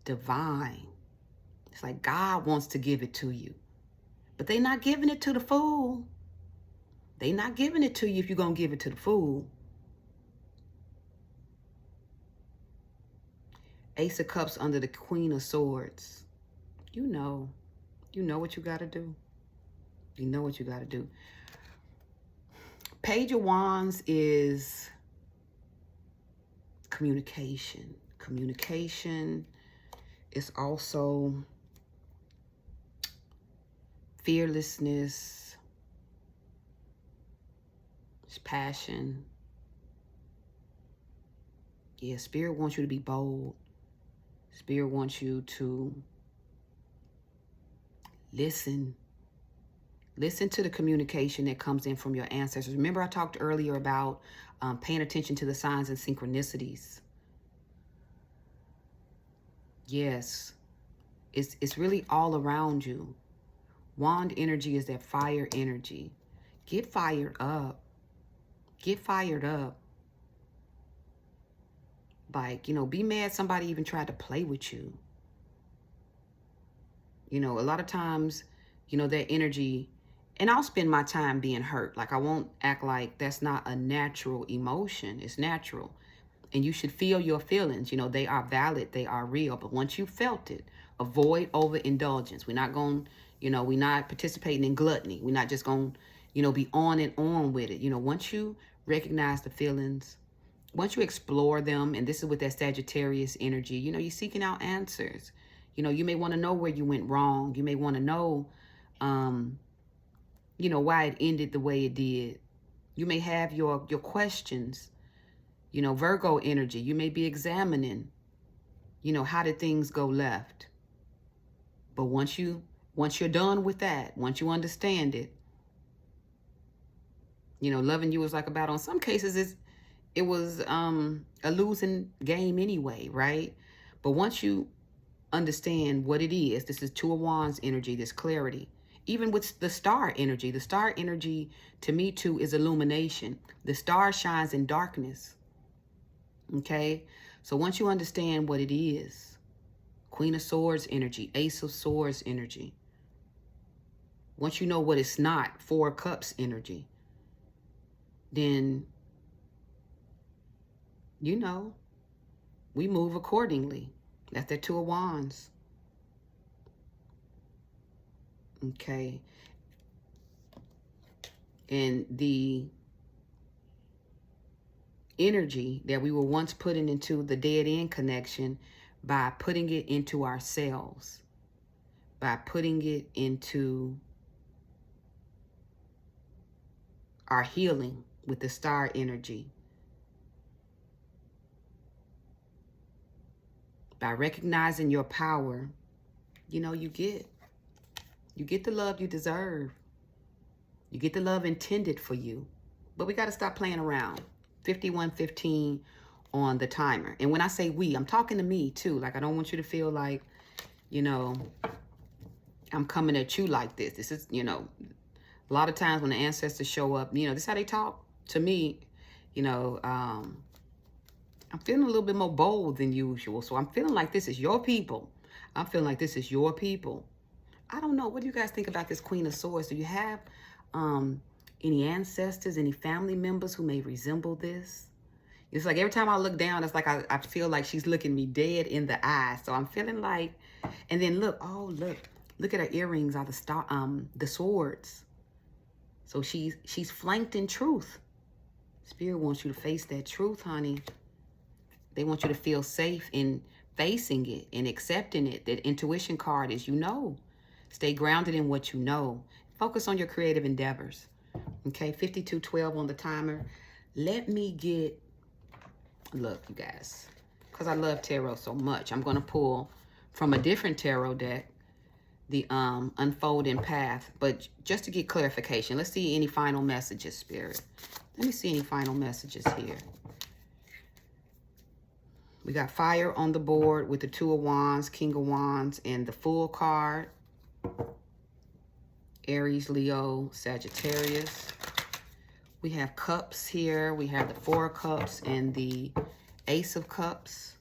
divine. It's like God wants to give it to you. But they're not giving it to the fool. They're not giving it to you if you're going to give it to the fool. Ace of Cups under the Queen of Swords. You know what you got to do. You know what you got to do. Page of Wands is communication. Communication is also fearlessness. It's passion. Yeah, Spirit wants you to be bold. Spirit wants you to listen. Listen to the communication that comes in from your ancestors. Remember I talked earlier about paying attention to the signs and synchronicities. Yes, it's really all around you. Wand energy is that fire energy. Get fired up. Get fired up. Like, be mad somebody even tried to play with you. A lot of times, that energy, and I'll spend my time being hurt. Like, I won't act like that's not a natural emotion. It's natural. And you should feel your feelings. They are valid. They are real. But once you felt it, avoid overindulgence. We're not going, we're not participating in gluttony. We're not just going, be on and on with it. Once you recognize the feelings, once you explore them, and this is with that Sagittarius energy, you're seeking out answers. You may want to know where you went wrong. You may want to know, why it ended the way it did. You may have your questions. Virgo energy, you may be examining, how did things go left? But once you Once you're done with that, once you understand it, you know, loving you is like a battle. In some cases, it was a losing game anyway, right? But once you understand what it is, this is Two of Wands energy, this clarity. Even with the star energy to me too is illumination. The star shines in darkness. Okay? So once you understand what it is, Queen of Swords energy, Ace of Swords energy. Once you know what it's not, Four of Cups energy, then, you know, we move accordingly. That's the Two of Wands. Okay. And the energy that we were once putting into the dead end connection, by putting it into ourselves, by putting it into our healing with the star energy, by recognizing your power, you know, you get the love you deserve. You get the love intended for you. But we got to stop playing around. 51:15 on the timer. And when I say we, I'm talking to me too. Like, I don't want you to feel like, you know, I'm coming at you like this. This is, you know, a lot of times when the ancestors show up, you know, this is how they talk to me. You know, I'm feeling a little bit more bold than usual. So I'm feeling like this is your people. I'm feeling like this is your people. I don't know. What do you guys think about this Queen of Swords? Do you have any ancestors, any family members who may resemble this? It's like every time I look down, it's like I feel like she's looking me dead in the eye. So I'm feeling like, and then look, oh, look at her earrings are the swords. So she's flanked in truth. Spirit wants you to face that truth, honey. They want you to feel safe in facing it and accepting it. That intuition card is, you know. Stay grounded in what you know. Focus on your creative endeavors. Okay, 52:12 on the timer. Let me get, look, you guys, because I love tarot so much, I'm going to pull from a different tarot deck, the Unfolding Path. But just to get clarification, let's see any final messages, Spirit. Let me see any final messages here. We got fire on the board with the Two of Wands, King of Wands, and the Fool card. Aries, Leo, Sagittarius. We have cups here. We have the Four of Cups and the Ace of Cups.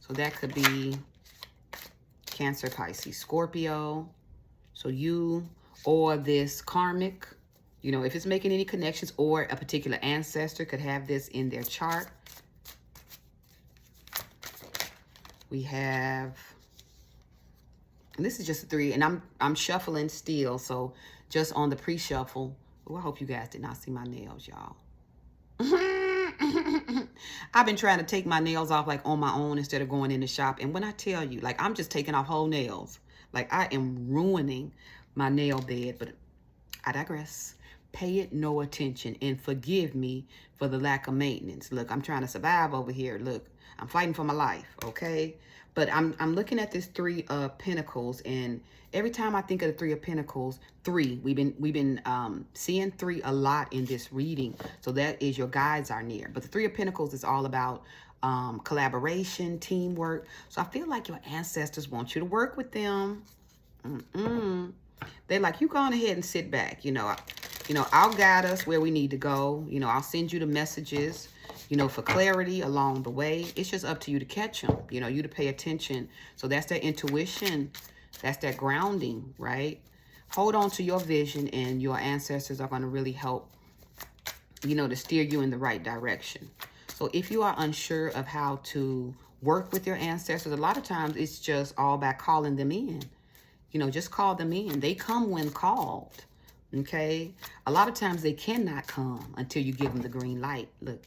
So that could be Cancer, Pisces, Scorpio. So you or this karmic, you know, if it's making any connections, or a particular ancestor could have this in their chart. We have, and this is just a 3, and I'm shuffling still, so just on the pre-shuffle. Oh, I hope you guys did not see my nails, y'all. I've been trying to take my nails off like on my own instead of going in the shop. And when I tell you, like, I'm just taking off whole nails. Like, I am ruining my nail bed, but I digress. Pay it no attention and forgive me for the lack of maintenance. Look, I'm trying to survive over here. Look, I'm fighting for my life, okay? But I'm looking at this 3 of Pentacles, and every time I think of the 3 of Pentacles, 3, we've been seeing 3 a lot in this reading. So that is your guides are near. But the 3 of Pentacles is all about collaboration, teamwork. So I feel like your ancestors want you to work with them. They're like, you go on ahead and sit back. You know, I'll guide us where we need to go. You know, I'll send you the messages, you know, for clarity along the way. It's just up to you to catch them, you know, you to pay attention. So that's that intuition. That's that grounding, right? Hold on to your vision, and your ancestors are going to really help, you know, to steer you in the right direction. So if you are unsure of how to work with your ancestors, a lot of times it's just all about calling them in. You know, just call them in. They come when called. Okay? A lot of times they cannot come until you give them the green light. Look,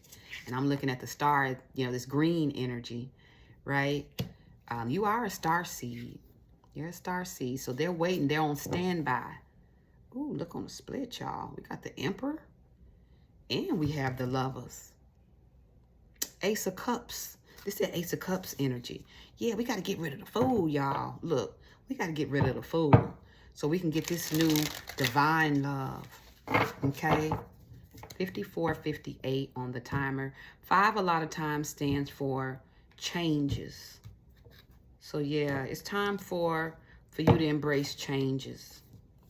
and I'm looking at the star, you know, this green energy, right? You are a star seed. You're a star seed. So they're waiting. They're on standby. Ooh, look on the split, y'all. We got the Emperor and we have the Lovers. Ace of Cups. This is Ace of Cups energy. Yeah, we got to get rid of the Fool, y'all. Look, we got to get rid of the Fool. so we can get this new divine love. Okay? 54:58 on the timer. 5 a lot of times stands for changes. So yeah, it's time for you to embrace changes.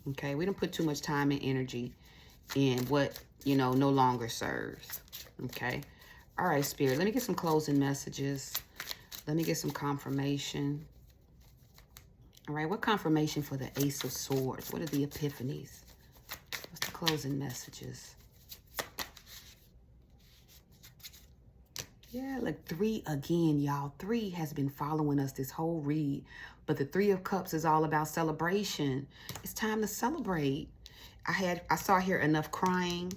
Okay? We don't put too much time and energy in what, you know, no longer serves. Okay? All right, Spirit, let me get some closing messages. Let me get some confirmation. All right, what confirmation for the Ace of Swords? What are the epiphanies? What's the closing messages? Yeah, like 3 again, y'all. 3 has been following us this whole read. But the 3 of Cups is all about celebration. It's time to celebrate. I saw here enough crying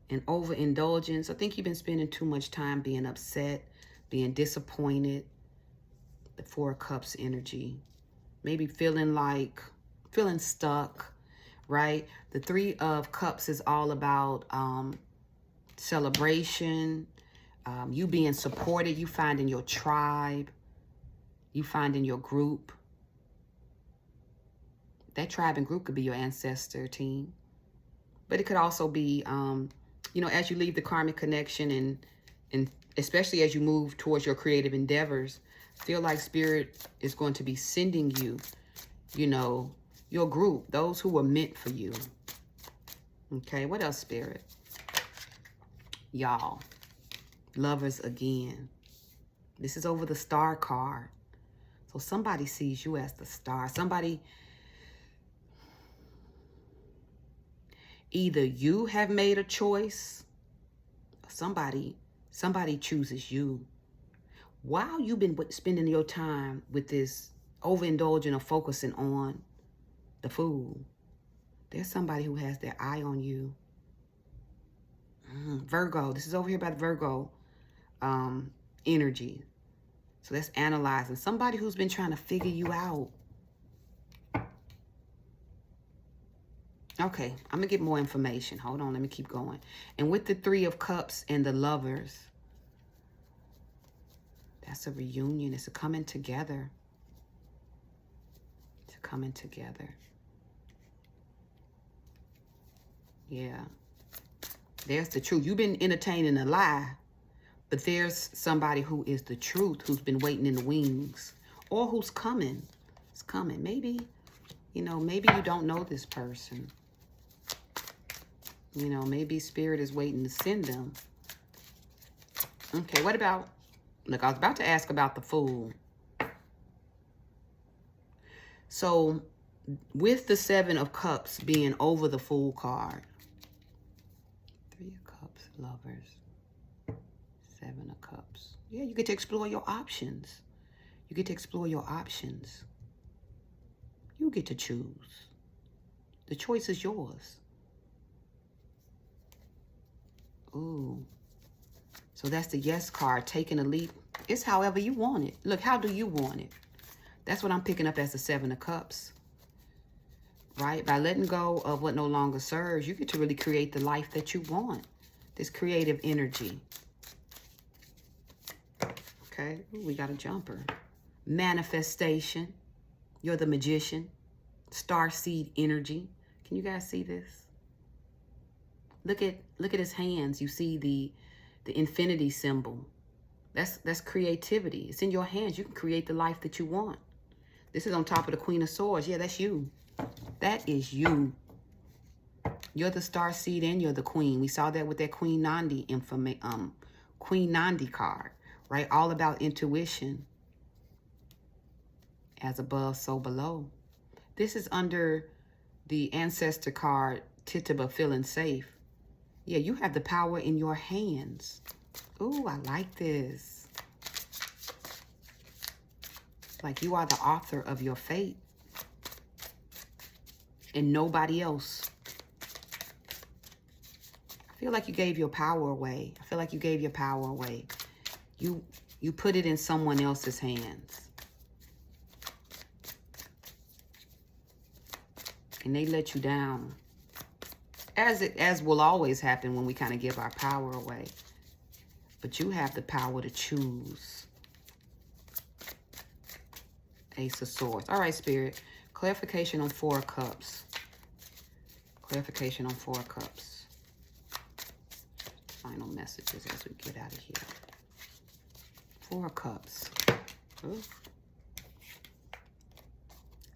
and overindulgence. I think you've been spending too much time being upset, being disappointed. The 4 of Cups energy. Maybe feeling stuck, right? The 3 of Cups is all about celebration, you being supported, you finding your tribe, you finding your group. That tribe and group could be your ancestor team. But it could also be, you know, as you leave the karmic connection and especially as you move towards your creative endeavors, feel like Spirit is going to be sending you, you know, your group, those who were meant for you. Okay, what else, Spirit? Y'all, Lovers again. This is over the Star card. So somebody sees you as the star. Somebody, either you have made a choice, or somebody chooses you. While you've been spending your time with this overindulging or focusing on the Fool, there's somebody who has their eye on you. Virgo, this is over here by the Virgo energy. So that's analyzing. Somebody who's been trying to figure you out. Okay, I'm going to get more information. Hold on, let me keep going. And with the 3 of Cups and the Lovers, that's a reunion. It's a coming together. It's a coming together. Yeah. There's the truth. You've been entertaining a lie, but there's somebody who is the truth, who's been waiting in the wings, or who's coming. It's coming. Maybe, you know, maybe you don't know this person. You know, maybe Spirit is waiting to send them. Okay, what about, look, I was about to ask about the Fool. So, with the 7 of Cups being over the Fool card, 3 of Cups, Lovers, 7 of Cups. Yeah, you get to explore your options. You get to explore your options. You get to choose. The choice is yours. Ooh. So that's the yes card, taking a leap. It's however you want it. Look, how do you want it? That's what I'm picking up as the 7 of Cups. Right? By letting go of what no longer serves, you get to really create the life that you want. This creative energy. Okay, ooh, we got a jumper. Manifestation. You're the magician. Starseed energy. Can you guys see this? Look at his hands. You see the infinity symbol. That's creativity. It's in your hands. You can create the life that you want. This is on top of the Queen of Swords. Yeah, that's you. That is you. You're the starseed and you're the queen. We saw that with that Queen Nandi Queen Nandi card, right? All about intuition. As above, so below. This is under the ancestor card, Tituba, feeling safe. Yeah, you have the power in your hands. Ooh, I like this. Like you are the author of your fate. And nobody else. I feel like you gave your power away. I feel like you gave your power away. You put it in someone else's hands. And they let you down. As will always happen when we kind of give our power away. But you have the power to choose. Ace of Swords. All right, Spirit. Clarification on 4 of Cups. Clarification on 4 of Cups. Final messages as we get out of here. 4 of Cups. Ooh.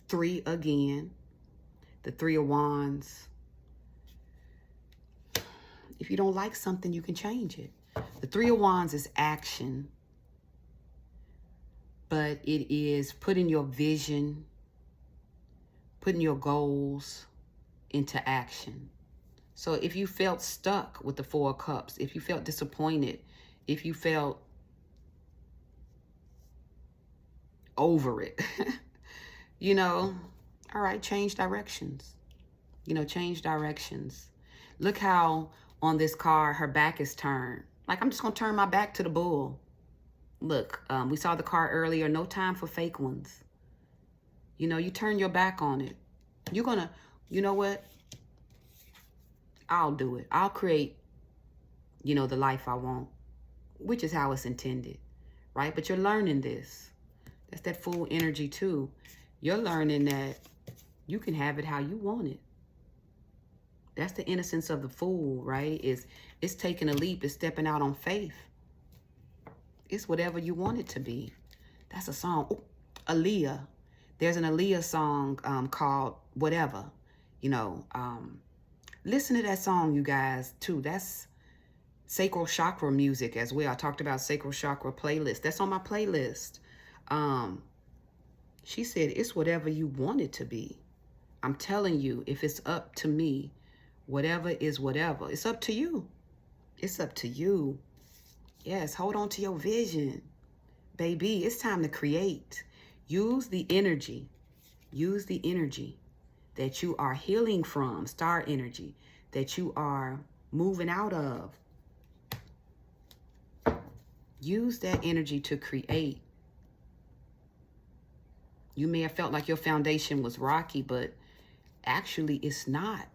3 again. The 3 of Wands. If you don't like something, you can change it. The 3 of Wands is action. But it is putting your vision, putting your goals into action. So if you felt stuck with the 4 of Cups, if you felt disappointed, if you felt over it, you know, all right, change directions. You know, change directions. Look how on this card, her back is turned. Like, I'm just going to turn my back to the bull. Look, we saw the card earlier, no time for fake ones. You know, you turn your back on it. You're going to, you know what? I'll do it. I'll create, you know, the life I want, which is how it's intended, right? But you're learning this. That's that Fool energy too. You're learning that you can have it how you want it. That's the innocence of the Fool, right? It's taking a leap. It's stepping out on faith. It's whatever you want it to be. That's a song. Ooh, Aaliyah. There's an Aaliyah song called Whatever. You know, listen to that song, you guys, too. That's sacral chakra music as well. I talked about sacral chakra playlist. That's on my playlist. She said, it's whatever you want it to be. I'm telling you, if it's up to me, whatever is whatever. It's up to you. It's up to you. Yes, hold on to your vision. Baby, it's time to create. Use the energy. Use the energy that you are healing from, star energy, that you are moving out of. Use that energy to create. You may have felt like your foundation was rocky, but actually it's not.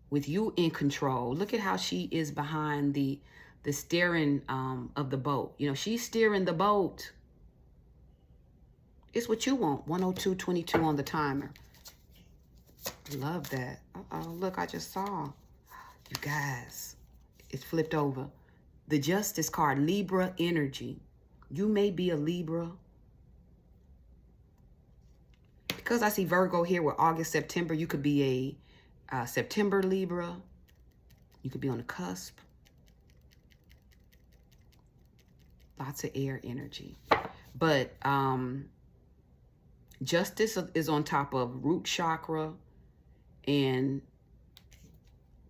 With you in control, look at how she is behind the steering of the boat. You know, she's steering the boat. It's what you want. 102:22 on the timer. Love that. Uh-oh, look, I just saw. You guys, it's flipped over. The Justice card, Libra energy. You may be a Libra. Because I see Virgo here with August, September, you could be a September Libra. You could be on the cusp. Lots of air energy. But Justice is on top of root chakra and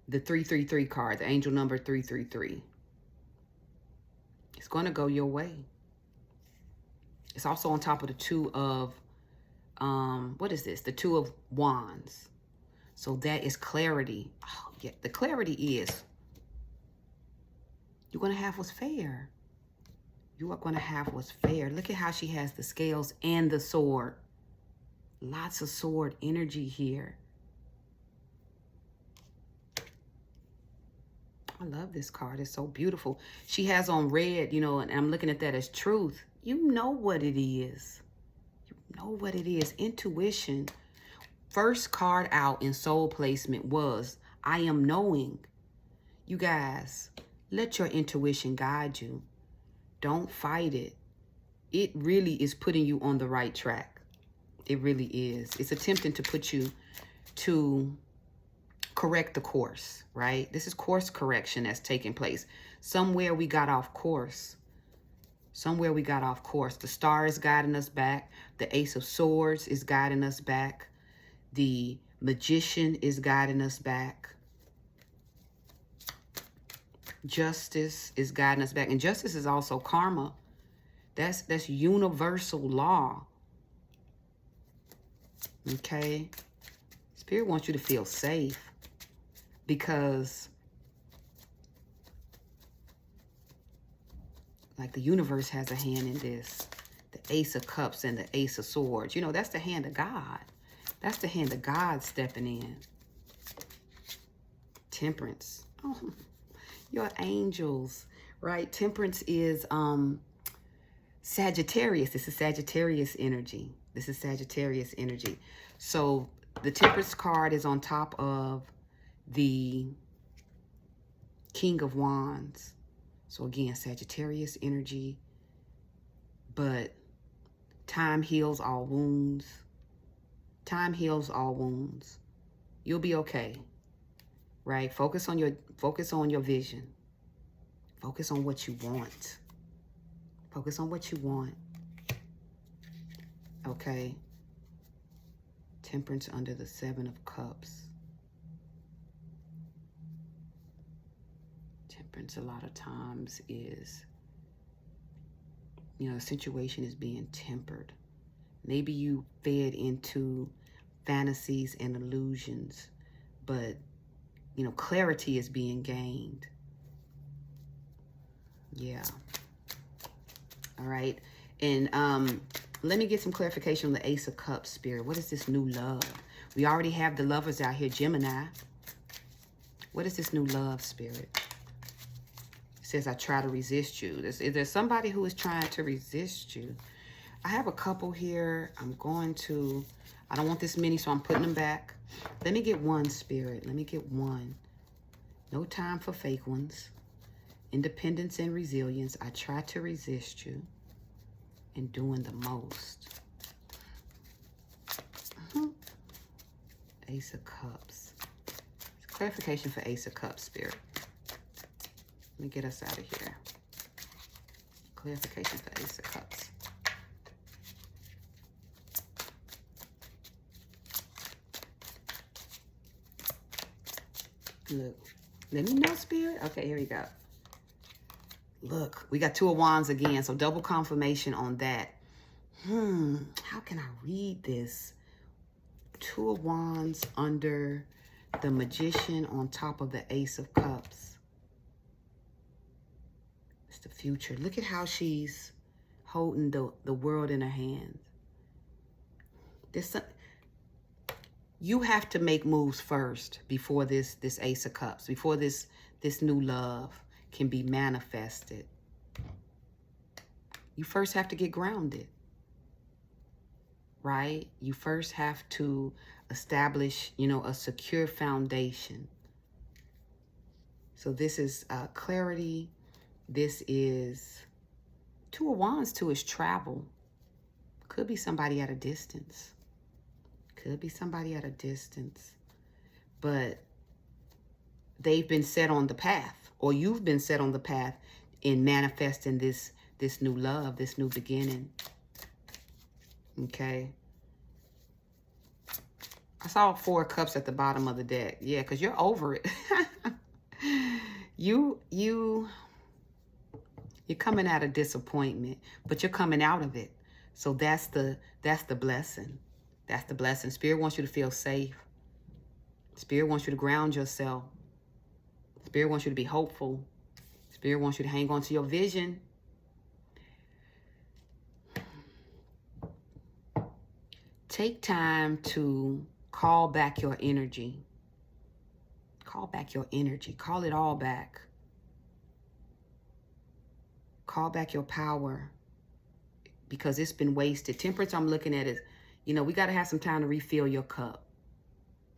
the 333 card, the angel number 333. It's going to go your way. It's also on top of the 2 of, what is this? The 2 of Wands. So that is clarity. Oh, yeah, the clarity is you're going to have what's fair. You are going to have what's fair. Look at how she has the scales and the sword. Lots of sword energy here. I love this card. It's so beautiful. She has on red, you know, and I'm looking at that as truth. You know what it is. You know what it is. Intuition. First card out in soul placement was I am knowing. You guys, let your intuition guide you. Don't fight it. It really is putting you on the right track. It really is. It's attempting to put you to correct the course, right? This is course correction that's taking place. Somewhere we got off course. Somewhere we got off course. The Star is guiding us back. The Ace of Swords is guiding us back. The Magician is guiding us back. Justice is guiding us back. And justice is also karma. That's universal law. Okay? Spirit wants you to feel safe because like the universe has a hand in this. The Ace of Cups and the Ace of Swords. You know, that's the hand of God. That's the hand of God stepping in. Temperance. Oh, your angels, right? Temperance is Sagittarius. This is Sagittarius energy. This is Sagittarius energy. So the Temperance card is on top of the King of Wands. So again, Sagittarius energy. But time heals all wounds. Time heals all wounds. You'll be okay. Right? Focus on your vision. Focus on what you want. Focus on what you want. Okay. Temperance under the 7 of Cups. Temperance a lot of times is, you know, the situation is being tempered. Maybe you fed into fantasies and illusions, but, you know, clarity is being gained. Yeah. All right. And let me get some clarification on the Ace of Cups, Spirit. What is this new love? We already have the lovers out here, Gemini. What is this new love, Spirit? It says, I try to resist you. Is there somebody who is trying to resist you? I have a couple here. I don't want this many, so I'm putting them back. Let me get one, Spirit. Let me get one. No time for fake ones. Independence and resilience. I try to resist you in doing the most. Ace of Cups. Clarification for Ace of Cups, Spirit. Let me get us out of here. Clarification for Ace of Cups. Look, let me know, Spirit. Okay, here we go. Look, we got 2 of Wands again, so double confirmation on that. How can I read this? 2 of Wands under the Magician on top of the Ace of Cups. It's the future. Look at how she's holding the world in her hands. You have to make moves first before this Ace of Cups, before this new love can be manifested. You first have to get grounded, right? You first have to establish, you know, a secure foundation. So this is clarity. This is 2 of Wands. 2 is travel. Could be somebody at a distance. Could be somebody at a distance. But they've been set on the path, or you've been set on the path in manifesting this new love, this new beginning. Okay. I saw 4 of Cups at the bottom of the deck. Yeah, because you're over it. You're coming out of disappointment, but you're coming out of it. So that's the blessing. That's the blessing. Spirit wants you to feel safe. Spirit wants you to ground yourself. Spirit wants you to be hopeful. Spirit wants you to hang on to your vision. Take time to call back your energy. Call back your energy. Call it all back. Call back your power, because it's been wasted. Temperance, I'm looking at it, you know, we got to have some time to refill your cup.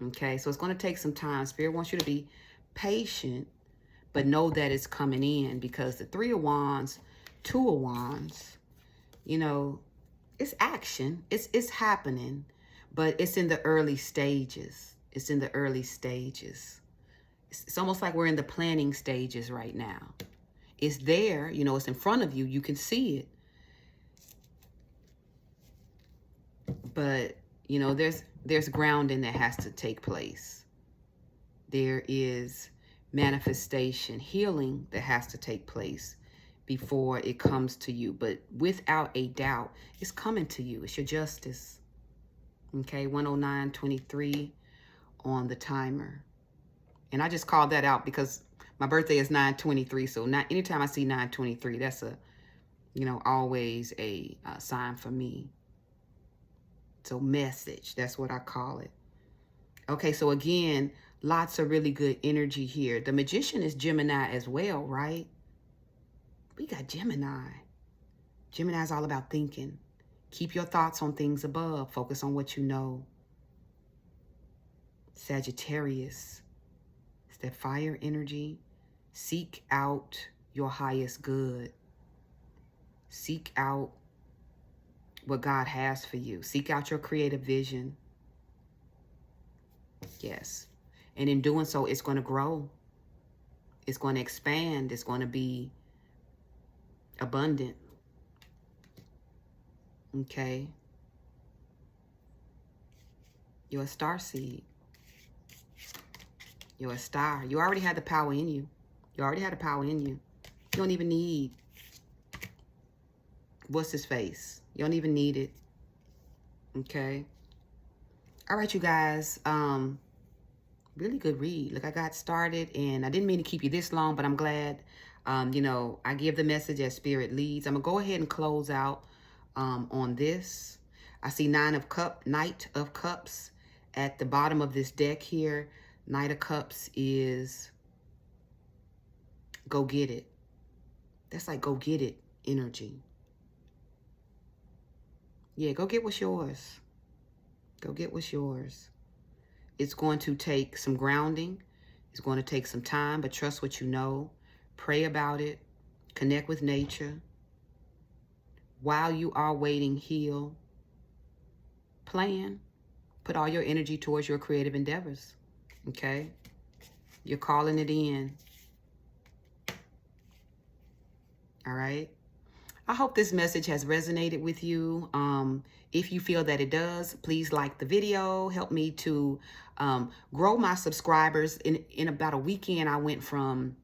Okay, so it's going to take some time. Spirit wants you to be patient, but know that it's coming in, because the 3 of Wands, 2 of Wands, you know, it's action. It's happening, but it's in the early stages. It's in the early stages. It's almost like we're in the planning stages right now. It's there, you know, it's in front of you. You can see it. But, you know, there's grounding that has to take place. There is manifestation, healing that has to take place before it comes to you. But without a doubt, it's coming to you. It's your justice. Okay, 109:23 on the timer. And I just called that out because my birthday is 9/23. So not anytime I see 9/23, that's a, you know, always a sign for me. So message, that's what I call it. Okay, so again, lots of really good energy here. The Magician is Gemini as well, right? We got Gemini. Gemini is all about thinking. Keep your thoughts on things above. Focus on what you know. Sagittarius, it's that fire energy. Seek out your highest good. Seek out what God has for you. Seek out your creative vision. Yes. And in doing so, it's going to grow. It's going to expand. It's going to be abundant. Okay. You're a star seed. You're a star. You already had the power in you. You already had the power in you. You don't even need, what's his face? You don't even need it. Okay. All right, you guys. Really good read. Look, I got started and I didn't mean to keep you this long, but I'm glad, you know, I give the message as Spirit leads. I'm going to go ahead and close out on this. I see Knight of Cups at the bottom of this deck here. Knight of Cups is go get it. That's like go get it energy. Yeah, go get what's yours. Go get what's yours. It's going to take some grounding. It's going to take some time, but trust what you know. Pray about it. Connect with nature. While you are waiting, heal. Plan. Put all your energy towards your creative endeavors. Okay? You're calling it in. All right? I hope this message has resonated with you. If you feel that it does, please like the video. Help me to grow my subscribers. In about a weekend, I went from,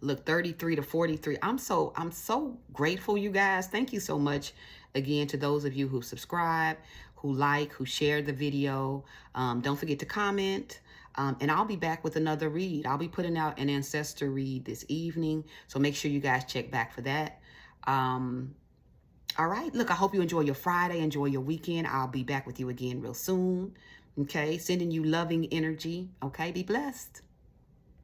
look, 33 to 43. I'm so grateful, you guys. Thank you so much again to those of you who subscribe, who like, who share the video. Don't forget to comment. And I'll be back with another read. I'll be putting out an ancestor read this evening. So make sure you guys check back for that. All right. Look, I hope you enjoy your Friday. Enjoy your weekend. I'll be back with you again real soon. Okay. Sending you loving energy. Okay. Be blessed.